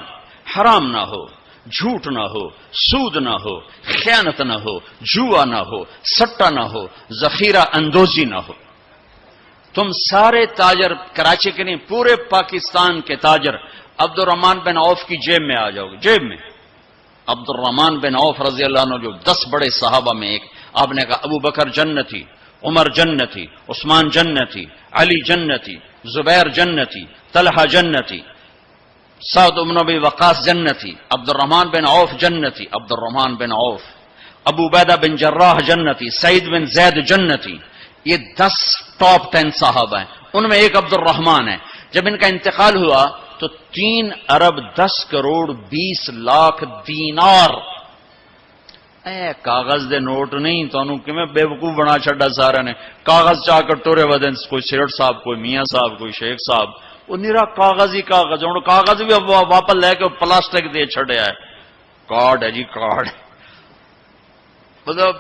حرام نہ ہو, جھوٹ نہ ہو, سود نہ ہو, خیانت نہ ہو, جوا نہ ہو, سٹا نہ ہو, ذخیرہ اندوزی نہ ہو. تم سارے تاجر, کراچی کے نہیں پورے پاکستان کے تاجر عبد الرحمن بن عوف کی جیب میں آ جاؤ گے. جیب میں عبد الرحمن بن عوف رضی اللہ عنہ جو 10 بڑے صحابہ میں ایک, آپ نے کہا ابو بکر جنتی, عمر جنتی, عثمان جنتی, علی جنتی, زبیر جنتی, طلحہ جنتی, سعد بن ابی وقاص جنتی, عبد الرحمن بن عوف جنتی, عبد الرحمن بن عوف, ابو عبیدہ بن جراح جنتی, سعید بن زید جنتی. یہ 10 ٹاپ 10 صحابہ ہیں, ان میں ایک عبد الرحمن ہے. جب ان کا انتقال ہوا تو 3 ارب 10 کروڑ 20 لاکھ دینار, کاغذ دے نوٹ نہیں تو کیویں بے وقوف بنا چھڈا سارے نے. کاغذ چاہ کر ٹورے ودن, کوئی سیٹ صاحب, کوئی میاں صاحب, کوئی شیخ صاحب, وہ نیرا کاغذ ہی کاغذ. ہوں کاغذ بھی واپس لے کے پلاسٹک دے چھڑیا ہے. کارڈ ہے جی کارڈ. مطلب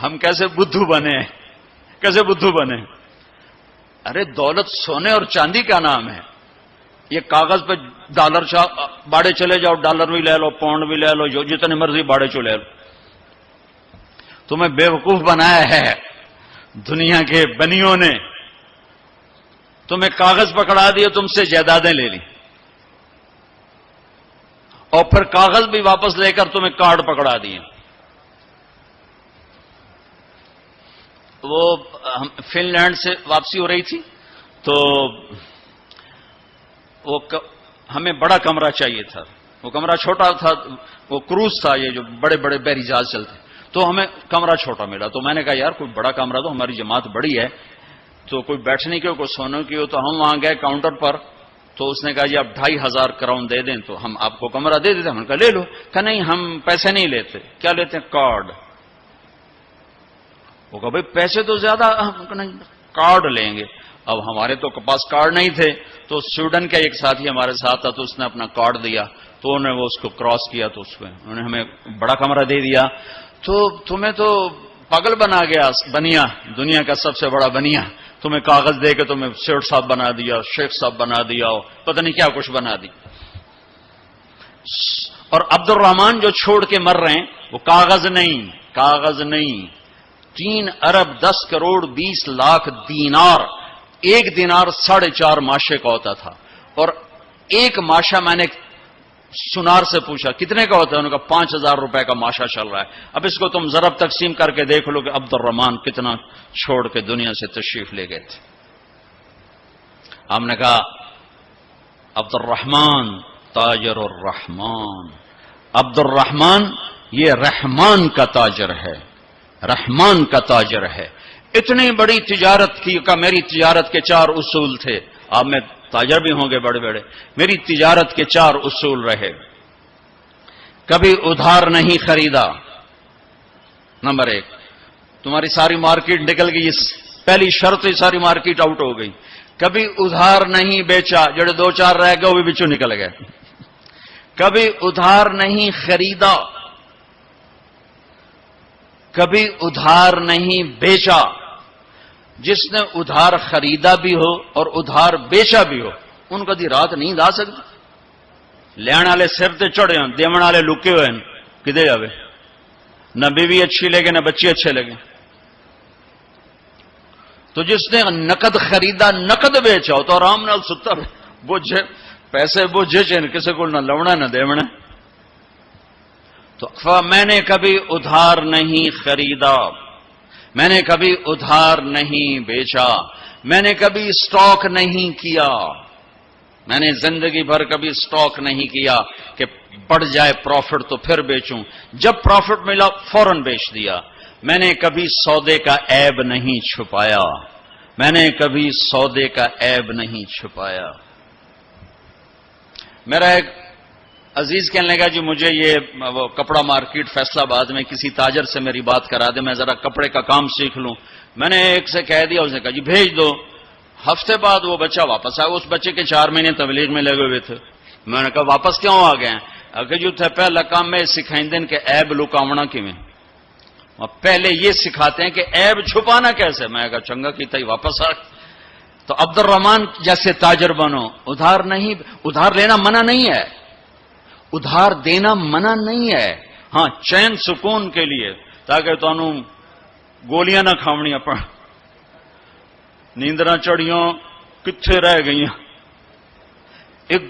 ہم کیسے بدھو بنے, کیسے بدھو بنے. ارے دولت سونے اور چاندی کا نام ہے. یہ کاغذ پہ ڈالر باڑے چلے جاؤ, ڈالر بھی لے لو, پاؤنڈ بھی لے لو, جو جتنے مرضی باڑے چو لے لو. تمہیں بے وقوف بنایا ہے دنیا کے بنیوں نے. تمہیں کاغذ پکڑا دیے، تم سے جائیدادیں لے لی، اور پھر کاغذ بھی واپس لے کر تمہیں کارڈ پکڑا دیے. وہ فن لینڈ سے واپسی ہو رہی تھی تو وہ ہمیں بڑا کمرہ چاہیے تھا. وہ کمرہ چھوٹا تھا، وہ کروز تھا، یہ جو بڑے بڑے بحری جہاز چلتے، تو ہمیں کمرہ چھوٹا ملا. تو میں نے کہا یار کوئی بڑا کمرہ، تو ہماری جماعت بڑی ہے تو کوئی بیٹھنے کی ہو، کوئی سونے کی ہو. تو ہم وہاں گئے کاؤنٹر پر، تو اس نے کہا جی آپ 2500 کراؤن دے دیں تو ہم آپ کو کمرہ دے دیتے. ہم نے کہا لے لو. کہا نہیں ہم پیسے نہیں لیتے. کیا لیتے ہیں؟ کارڈ. وہ کہا بھائی پیسے تو زیادہ، نہیں کارڈ لیں گے. اب ہمارے تو پاس کارڈ نہیں تھے، تو سویڈن کا ایک ساتھی ہمارے ساتھ تھا، تو اس نے اپنا کارڈ دیا، تو انہوں نے وہ اس کو کراس کیا، تو اس میں انہوں نے ہمیں بڑا کمرہ دے دیا. تو تمہیں تو پاگل بنا گیا بنیا، دنیا کا سب سے بڑا بنیا، تمہیں کاغذ دے کے تمہیں سیٹ صاحب بنا دیا، شیخ صاحب بنا دیا، پتہ نہیں کیا کچھ بنا دی. اور عبد الرحمان جو چھوڑ کے مر رہے ہیں وہ کاغذ نہیں 3 ارب 10 کروڑ 20 لاکھ دینار. ایک دینار 4.5 ماشے کا ہوتا تھا. اور ایک ماشا میں نے سنار سے پوچھا کتنے کا ہوتا ہے؟ انہوں نے کہا 5000 روپے کا ماشا چل رہا ہے. اب اس کو تم ضرب تقسیم کر کے دیکھ لو کہ عبد الرحمان کتنا چھوڑ کے دنیا سے تشریف لے گئے تھے. ہم نے کہا عبد الرحمان تاجر الرحمان، عبد الرحمان یہ رحمان کا تاجر ہے، رحمان کا تاجر ہے. اتنی بڑی تجارت کی کا میری تجارت کے 4 اصول تھے. آپ میں تاجر بھی ہوں گے بڑے بڑے. میری تجارت کے 4 اصول رہے. کبھی ادھار نہیں خریدا، نمبر 1. تمہاری ساری مارکیٹ نکل گئی، پہلی شرط ہی ساری مارکیٹ آؤٹ ہو گئی. کبھی ادھار نہیں بیچا، جڑے 2-4 رہ گئے وہ بھی بچوں نکل گئے. کبھی ادھار نہیں خریدا، کبھی ادھار نہیں بیچا. جس نے ادھار خریدا بھی ہو اور ادھار بیچا بھی ہو ان کو دی رات نہیں دا سکتی. لین والے سر تے چڑھے ہیں، دیون والے لکے ہوئے ہیں، کدے جاوے؟ نہ بیوی اچھی لگے نہ بچے اچھے لگے. تو جس نے نقد خریدا نقد بیچا ہو تو آرام نال ستا بوجھے پیسے بوجھے چین کسی کو نہ لونا نہ دیونا. تو میں نے کبھی ادھار نہیں خریدا، میں نے کبھی ادھار نہیں بیچا، میں نے کبھی سٹاک نہیں کیا. میں نے زندگی بھر کبھی سٹاک نہیں کیا کہ بڑھ جائے پروفٹ تو پھر بیچوں، جب پروفٹ ملا فوراً بیچ دیا. میں نے کبھی سودے کا عیب نہیں چھپایا، میں نے کبھی سودے کا عیب نہیں چھپایا. میرا ایک عزیز کہنے لگا جی مجھے یہ وہ کپڑا مارکیٹ فیصلہ آباد میں کسی تاجر سے میری بات کرا دے، میں ذرا کپڑے کا کام سیکھ لوں. میں نے ایک سے کہہ دیا، اس نے کہا جی بھیج دو. ہفتے بعد وہ بچہ واپس آیا. اس بچے کے 4 مہینے تبلیغ میں لگے ہوئے تھے. میں نے کہا واپس کیوں آ گئے ہیں؟ اگر جو تھے پہلا کام میں سکھائیں دن کہ عیب لکاونا کیویں، پہلے یہ سکھاتے ہیں کہ عیب چھپانا کیسے. میں کہا چنگا کیتا ہی واپس آ. تو عبد الرحمان جیسے تاجر بنو. ادھار نہیں، ادھار لینا منع نہیں ہے، ادھار دینا منع نہیں ہے. ہاں چین سکون کے لیے، تاکہ تانوں گولیاں نہ کھاونیاں پڑ. نیندراں چڑھیاں کتھے رہ گئیاں. ایک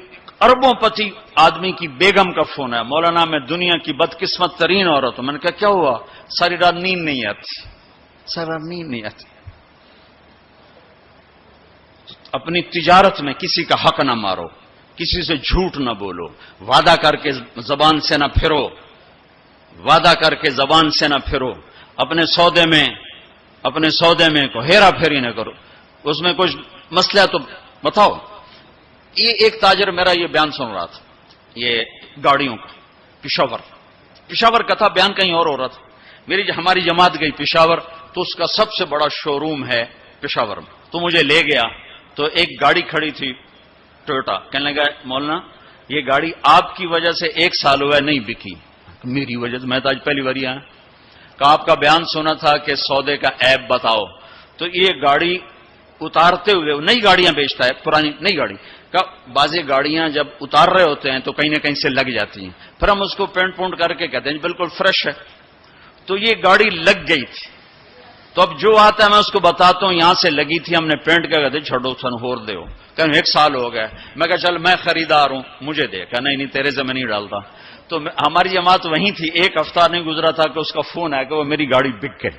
اربوں پتی آدمی کی بیگم کا فون ہے، مولانا میں دنیا کی بدقسمت ترین عورت ہوں. میں نے کہا کیا ہوا؟ ساری رات نیند نہیں آتی، ساری رات نیند نہیں آتی. اپنی تجارت میں کسی کا حق نہ مارو، کسی سے جھوٹ نہ بولو، وعدہ کر کے زبان سے نہ پھرو، وعدہ کر کے زبان سے نہ پھرو. اپنے سودے میں کو ہیرا پھیری نہ کرو. اس میں کچھ مسئلہ تو بتاؤ. یہ ایک تاجر میرا یہ بیان سن رہا تھا، یہ گاڑیوں کا، پشاور کا تھا، بیان کہیں اور ہو رہا تھا. ہماری جماعت گئی پشاور، تو اس کا سب سے بڑا شو روم ہے پشاور میں. تو مجھے لے گیا، تو ایک گاڑی کھڑی تھی ٹویوٹا. کہنے لگا مولانا یہ گاڑی آپ کی وجہ سے 1 سال ہوا ہے نہیں بکی. میری وجہ سے؟ میں تو آج پہلی بار آیا. کہا آپ کا بیان سنا تھا کہ سودے کا عیب بتاؤ. تو یہ گاڑی اتارتے ہوئے، نئی گاڑیاں بیچتا ہے، پرانی نئی گاڑی کا. بعضی گاڑیاں جب اتار رہے ہوتے ہیں تو کہیں نہ کہیں سے لگ جاتی ہیں، پھر ہم اس کو پینٹ پونٹ کر کے کہتے ہیں بالکل فریش ہے. تو یہ گاڑی لگ گئی تھی. تو اب جو آتا ہے میں اس کو بتاتا ہوں یہاں سے لگی تھی ہم نے پینٹ کیا کہتے چھوڑو سن ہور دے ہو کہ 1 سال ہو گیا. میں کہا چل میں خریدار ہوں مجھے دے. کہ نہیں تیرے سے میں نہیں ڈالتا. تو ہماری جماعت وہیں تھی. 1 ہفتہ نہیں گزرا تھا کہ اس کا فون آیا کہ وہ میری گاڑی بک گئی.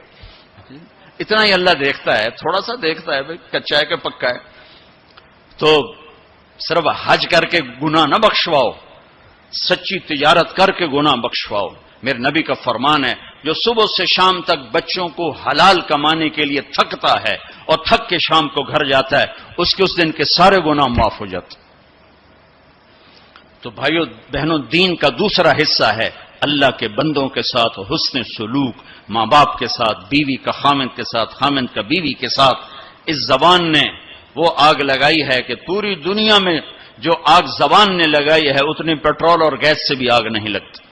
اتنا ہی اللہ دیکھتا ہے, تھوڑا سا دیکھتا ہے بھائی کچا ہے کہ پکا ہے. تو صرف حج کر کے گناہ نہ بخشواؤ, سچی تجارت کر کے گناہ بخشواؤ. میرے نبی کا فرمان ہے جو صبح سے شام تک بچوں کو حلال کمانے کے لیے تھکتا ہے اور تھک کے شام کو گھر جاتا ہے اس کے اس دن کے سارے گناہ معاف ہو جاتے. تو بھائیو بہنوں, دین کا دوسرا حصہ ہے اللہ کے بندوں کے ساتھ حسن سلوک, ماں باپ کے ساتھ, بیوی کا خامند کے ساتھ, خامند کا بیوی کے ساتھ. اس زبان نے وہ آگ لگائی ہے کہ پوری دنیا میں جو آگ زبان نے لگائی ہے اتنی پیٹرول اور گیس سے بھی آگ نہیں لگتی.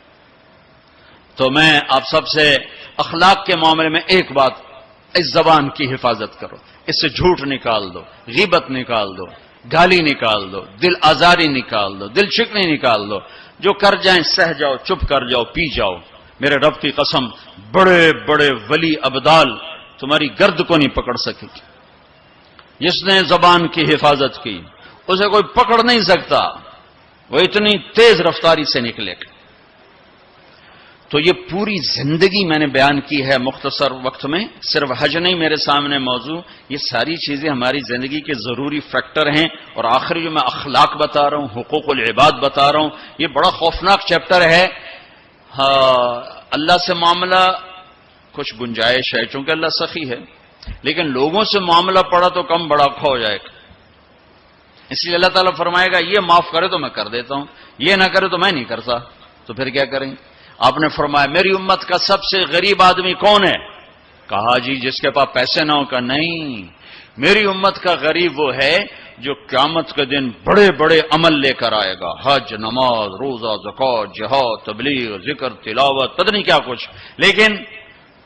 تو میں آپ سب سے اخلاق کے معاملے میں ایک بات, اس زبان کی حفاظت کرو. اس سے جھوٹ نکال دو, غیبت نکال دو, گالی نکال دو, دل آزاری نکال دو, دل شکنی نکال دو. جو کر جائیں سہ جاؤ, چپ کر جاؤ, پی جاؤ. میرے رب کی قسم بڑے بڑے ولی ابدال تمہاری گرد کو نہیں پکڑ سکے گی. جس نے زبان کی حفاظت کی اسے کوئی پکڑ نہیں سکتا, وہ اتنی تیز رفتاری سے نکلے گا. تو یہ پوری زندگی میں نے بیان کی ہے مختصر وقت میں. صرف حج نہیں میرے سامنے موضوع, یہ ساری چیزیں ہماری زندگی کے ضروری فیکٹر ہیں. اور آخری جو میں اخلاق بتا رہا ہوں, حقوق العباد بتا رہا ہوں, یہ بڑا خوفناک چیپٹر ہے. اللہ سے معاملہ کچھ گنجائش ہے چونکہ اللہ سخی ہے, لیکن لوگوں سے معاملہ پڑا تو کم بڑا ہو جائے گا. اس لیے اللہ تعالیٰ فرمائے گا یہ معاف کرے تو میں کر دیتا ہوں, یہ نہ کرے تو میں نہیں کرتا. تو پھر کیا کریں؟ آپ نے فرمایا میری امت کا سب سے غریب آدمی کون ہے؟ کہا جی جس کے پاس پیسے نہ ہو. کا نہیں, میری امت کا غریب وہ ہے جو قیامت کے دن بڑے بڑے عمل لے کر آئے گا, حج, نماز, روزہ, زکوٰۃ, جہاد, تبلیغ, ذکر, تلاوت, پتہ نہیں کیا کچھ, لیکن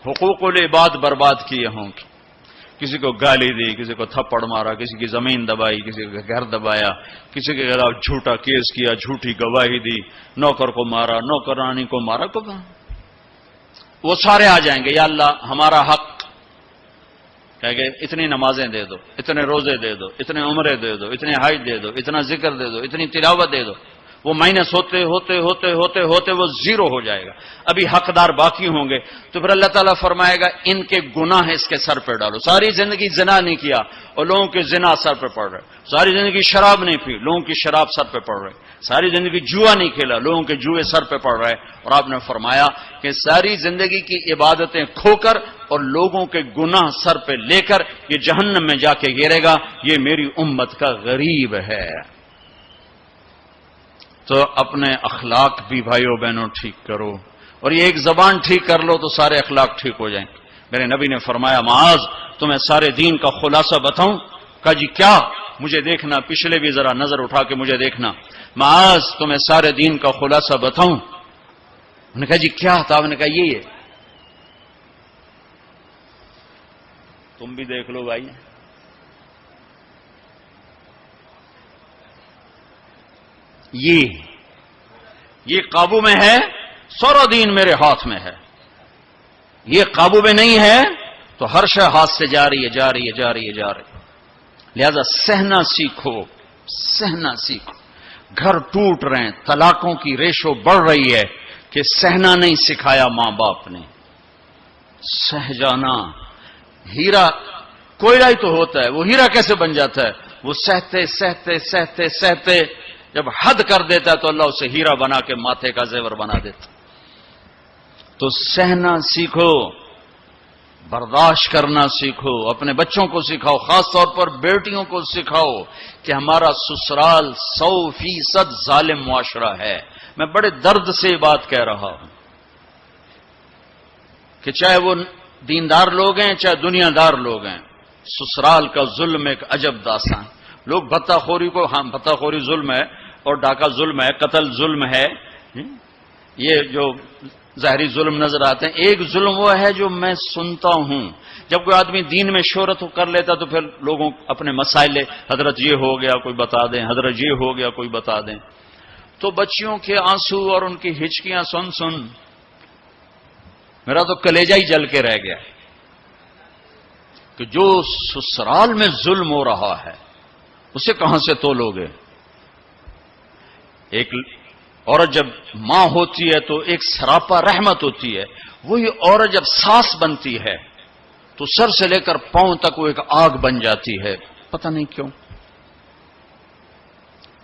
حقوق العباد برباد کیے ہوں گے. کسی کو گالی دی, کسی کو تھپڑ مارا, کسی کی زمین دبائی, کسی کا گھر دبایا, کسی کے خلاف جھوٹا کیس کیا, جھوٹی گواہی دی, نوکر کو مارا, نوکرانی کو مارا. وہ سارے آ جائیں گے, یا اللہ ہمارا حق, کہ اتنی نمازیں دے دو, اتنے روزے دے دو, اتنے عمرے دے دو, اتنے حج دے دو, اتنا ذکر دے دو, اتنی تلاوت دے دو. وہ مائنس ہوتے ہوتے ہوتے ہوتے ہوتے وہ زیرو ہو جائے گا. ابھی حقدار باقی ہوں گے. تو پھر اللہ تعالیٰ فرمائے گا ان کے گناہ اس کے سر پہ ڈالو. ساری زندگی زنا نہیں کیا اور لوگوں کے زنا سر پہ پڑ رہے. ساری زندگی شراب نہیں پی, لوگوں کی شراب سر پہ پڑ رہے. ساری زندگی جوا نہیں کھیلا, لوگوں کے جوئے سر پہ پڑ رہے. اور آپ نے فرمایا کہ ساری زندگی کی عبادتیں کھو کر اور لوگوں کے گناہ سر پہ لے کر یہ جہنم میں جا کے گرے گا. یہ میری امت کا غریب ہے. تو اپنے اخلاق بھی بھائیو بہنوں ٹھیک کرو, اور یہ ایک زبان ٹھیک کر لو تو سارے اخلاق ٹھیک ہو جائیں. میرے نبی نے فرمایا معاذ تمہیں سارے دین کا خلاصہ بتاؤں؟ کہا جی کیا؟ مجھے دیکھنا, پچھلے بھی ذرا نظر اٹھا کے مجھے دیکھنا. معاذ تمہیں سارے دین کا خلاصہ بتاؤں؟ انہوں نے کہا جی کیا تھا؟ آپ نے کہا یہی ہے. تم بھی دیکھ لو بھائی, یہ قابو میں ہے, سارا دین میرے ہاتھ میں ہے. یہ قابو میں نہیں ہے تو ہر شے ہاتھ سے جا رہی ہے, جا رہی ہے, جا رہی ہے, جا رہی ہے. لہذا سہنا سیکھو, سہنا سیکھو. گھر ٹوٹ رہے ہیں, طلاقوں کی ریشو بڑھ رہی ہے کہ سہنا نہیں سکھایا ماں باپ نے. سہ جانا. ہیرا کوئلہ ہی تو ہوتا ہے, وہ ہیرا کیسے بن جاتا ہے؟ وہ سہتے سہتے سہتے سہتے جب حد کر دیتا ہے تو اللہ اسے ہیرا بنا کے ماتھے کا زیور بنا دیتا. تو سہنا سیکھو, برداشت کرنا سیکھو. اپنے بچوں کو سکھاؤ, خاص طور پر بیٹیوں کو سکھاؤ کہ ہمارا سسرال 100% ظالم معاشرہ ہے. میں بڑے درد سے یہ بات کہہ رہا ہوں کہ چاہے وہ دیندار لوگ ہیں چاہے دنیا دار لوگ ہیں, سسرال کا ظلم ایک عجب داستان. لوگ بھتہ خوری کو, ہاں بھتہ خوری ظلم ہے اور ڈاکہ ظلم ہے, قتل ظلم ہے, یہ جو ظاہری ظلم نظر آتے ہیں. ایک ظلم وہ ہے جو میں سنتا ہوں, جب کوئی آدمی دین میں شہرت کر لیتا تو پھر لوگوں اپنے مسائل, حضرت یہ ہو گیا کوئی بتا دیں, حضرت یہ ہو گیا کوئی بتا دیں. تو بچیوں کے آنسو اور ان کی ہچکیاں سن سن میرا تو کلیجہ ہی جل کے رہ گیا. کہ جو سسرال میں ظلم ہو رہا ہے اسے کہاں سے تولو گے؟ ایک عورت جب ماں ہوتی ہے تو ایک سراپا رحمت ہوتی ہے، وہی عورت جب ساس بنتی ہے تو سر سے لے کر پاؤں تک وہ ایک آگ بن جاتی ہے، پتہ نہیں کیوں۔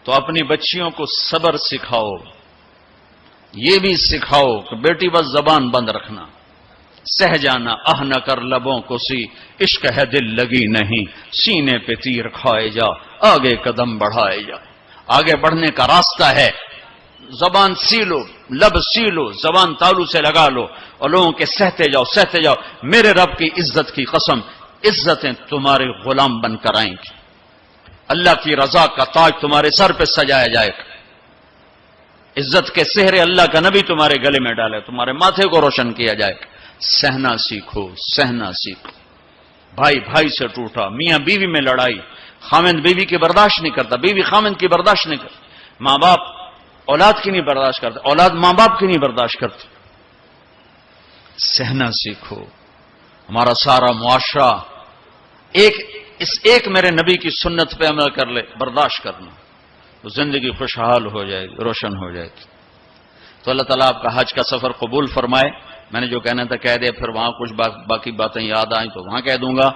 تو اپنی بچیوں کو صبر سکھاؤ، یہ بھی سکھاؤ کہ بیٹی بس زبان بند رکھنا، سہ جانا، آہ نہ کر لبوں کو سی، عشق ہے دل لگی نہیں، سینے پہ تیر کھائے جا، آگے قدم بڑھائے جا۔ آگے بڑھنے کا راستہ ہے، زبان سی لو، لب سی لو، زبان تالو سے لگا لو اور لوگوں کے سہتے جاؤ۔ میرے رب کی عزت کی قسم، عزتیں تمہارے غلام بن کر آئیں گی، اللہ کی رضا کا تاج تمہارے سر پہ سجایا جائے گا، عزت کے سہرے اللہ کا نبی تمہارے گلے میں ڈالے، تمہارے ماتھے کو روشن کیا جائے گا۔ سہنا سیکھو، سہنا سیکھو۔ بھائی بھائی سے ٹوٹا، میاں بیوی میں لڑائی، خامند بیوی کی برداشت نہیں کرتا، بیوی خامند کی برداشت نہیں کرتا، ماں باپ اولاد کی نہیں برداشت کرتے، اولاد ماں باپ کی نہیں برداشت کرتے۔ سہنا سیکھو۔ ہمارا سارا معاشرہ ایک میرے نبی کی سنت پہ عمل کر لے، برداشت کرنا، تو زندگی خوشحال ہو جائے گی، روشن ہو جائے گی۔ تو اللہ تعالیٰ آپ کا حج کا سفر قبول فرمائے۔ میں نے جو کہنا تھا کہہ دیا، پھر وہاں کچھ باقی باتیں یاد آئیں تو وہاں کہہ دوں گا،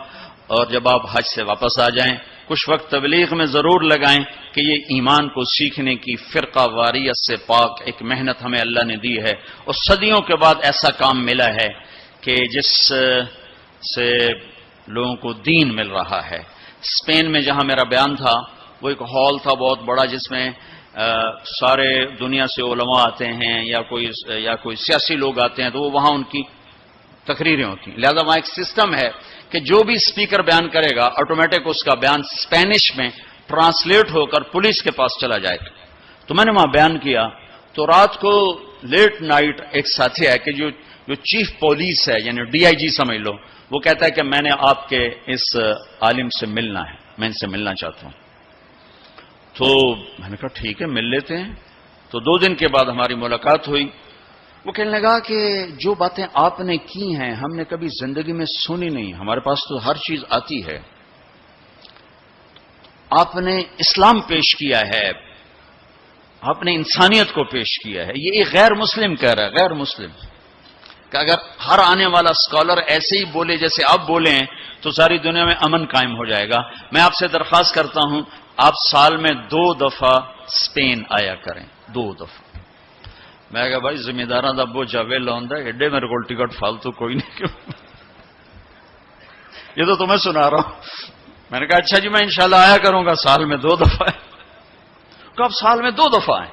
اور جب آپ حج سے واپس آ جائیں کچھ وقت تبلیغ میں ضرور لگائیں کہ یہ ایمان کو سیکھنے کی فرقہ واریت سے پاک ایک محنت ہمیں اللہ نے دی ہے، اور صدیوں کے بعد ایسا کام ملا ہے کہ جس سے لوگوں کو دین مل رہا ہے۔ اسپین میں جہاں میرا بیان تھا وہ ایک ہال تھا بہت بڑا، جس میں سارے دنیا سے علماء آتے ہیں یا کوئی سیاسی لوگ آتے ہیں، تو وہ وہاں ان کی تقریریں ہوتی ہیں۔ لہذا وہاں ایک سسٹم ہے کہ جو بھی اسپیکر بیان کرے گا آٹومیٹک اس کا بیان اسپینش میں ٹرانسلیٹ ہو کر پولیس کے پاس چلا جائے گا۔ تو میں نے وہاں بیان کیا، تو رات کو لیٹ نائٹ ایک ساتھی ہے کہ جو چیف پولیس ہے، یعنی ڈی آئی جی سمجھ لو، وہ کہتا ہے کہ میں نے آپ کے اس عالم سے ملنا ہے، میں ان سے ملنا چاہتا ہوں۔ تو میں نے کہا ٹھیک ہے مل لیتے ہیں۔ تو 2 دن کے بعد ہماری ملاقات ہوئی۔ وہ کہنے لگا کہ جو باتیں آپ نے کی ہیں ہم نے کبھی زندگی میں سنی نہیں، ہمارے پاس تو ہر چیز آتی ہے، آپ نے اسلام پیش کیا ہے، آپ نے انسانیت کو پیش کیا ہے۔ یہ ایک غیر مسلم کہہ رہا ہے، غیر مسلم، کہ اگر ہر آنے والا اسکالر ایسے ہی بولے جیسے آپ بولے ہیں تو ساری دنیا میں امن قائم ہو جائے گا۔ میں آپ سے درخواست کرتا ہوں آپ سال میں 2 دفعہ اسپین آیا کریں، 2 دفعہ۔ میں کہا بھائی ذمہ داراں دا بوجھ جاوے لوندا ہے، ایڈے میرے کو ٹکٹ فالتو کوئی نہیں، کیوں یہ تو تمہیں سنا رہا ہوں۔ میں نے کہا اچھا جی میں انشاءاللہ آیا کروں گا، سال میں 2 دفعہ ہے۔ کہ آپ سال میں 2 دفعہ آئیں۔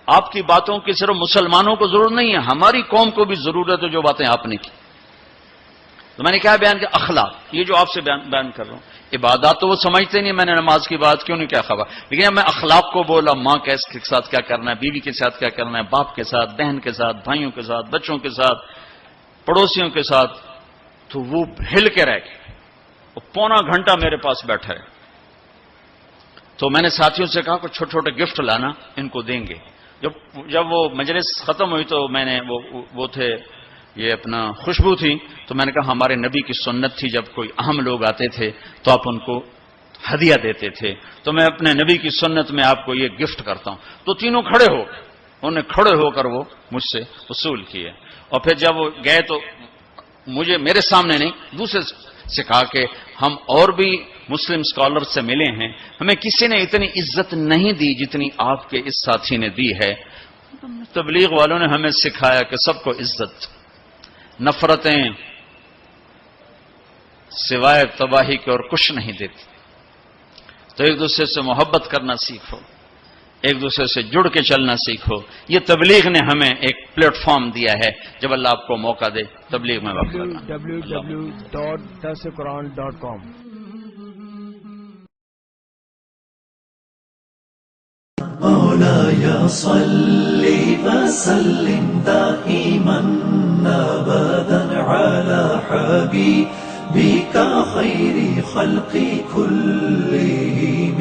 آپ کی باتوں کی صرف مسلمانوں کو ضرورت نہیں ہے، ہماری قوم کو بھی ضرورت ہے جو باتیں آپ نے کی۔ تو میں نے کیا بیان کیا؟ اخلاق، یہ جو آپ سے بیان کر رہا ہوں۔ عبادات تو وہ سمجھتے نہیں، میں نے نماز کی بات کیوں نہیں کیا خبر، لیکن جب میں اخلاق کو بولا، ماں کے ساتھ کیا کرنا ہے، بیوی کے ساتھ کیا کرنا ہے، باپ کے ساتھ، بہن کے ساتھ، بھائیوں کے ساتھ، بچوں کے ساتھ، پڑوسیوں کے ساتھ، تو وہ ہل کے رہ گئے۔ وہ پونا گھنٹہ میرے پاس بیٹھا ہے۔ تو میں نے ساتھیوں سے کہا کہ چھوٹے چھوٹے گفٹ لانا، ان کو دیں گے۔ جب وہ مجلس ختم ہوئی تو میں نے وہ تھے یہ اپنا خوشبو تھی، تو میں نے کہا ہمارے نبی کی سنت تھی جب کوئی اہم لوگ آتے تھے تو آپ ان کو ہدیہ دیتے تھے، تو میں اپنے نبی کی سنت میں آپ کو یہ گفٹ کرتا ہوں۔ تو تینوں کھڑے ہو گئے، انہوں نے کھڑے ہو کر وہ مجھ سے وصول کیے، اور پھر جب وہ گئے تو میرے سامنے نہیں، دوسرے سے کہا کہ ہم اور بھی مسلم اسکالر سے ملے ہیں، ہمیں کسی نے اتنی عزت نہیں دی جتنی آپ کے اس ساتھی نے دی ہے۔ تبلیغ والوں نے ہمیں سکھایا کہ سب کو عزت، نفرتیں سوائے تباہی کے اور کچھ نہیں دیتی۔ تو ایک دوسرے سے محبت کرنا سیکھو، ایک دوسرے سے جڑ کے چلنا سیکھو۔ یہ تبلیغ نے ہمیں ایک پلیٹ فارم دیا ہے، جب اللہ آپ کو موقع دے تبلیغ میں وقت کرنا۔ www.dasquran.com مولاي صل وسلم دائما ابدا على حبيبك خير خلق كلهم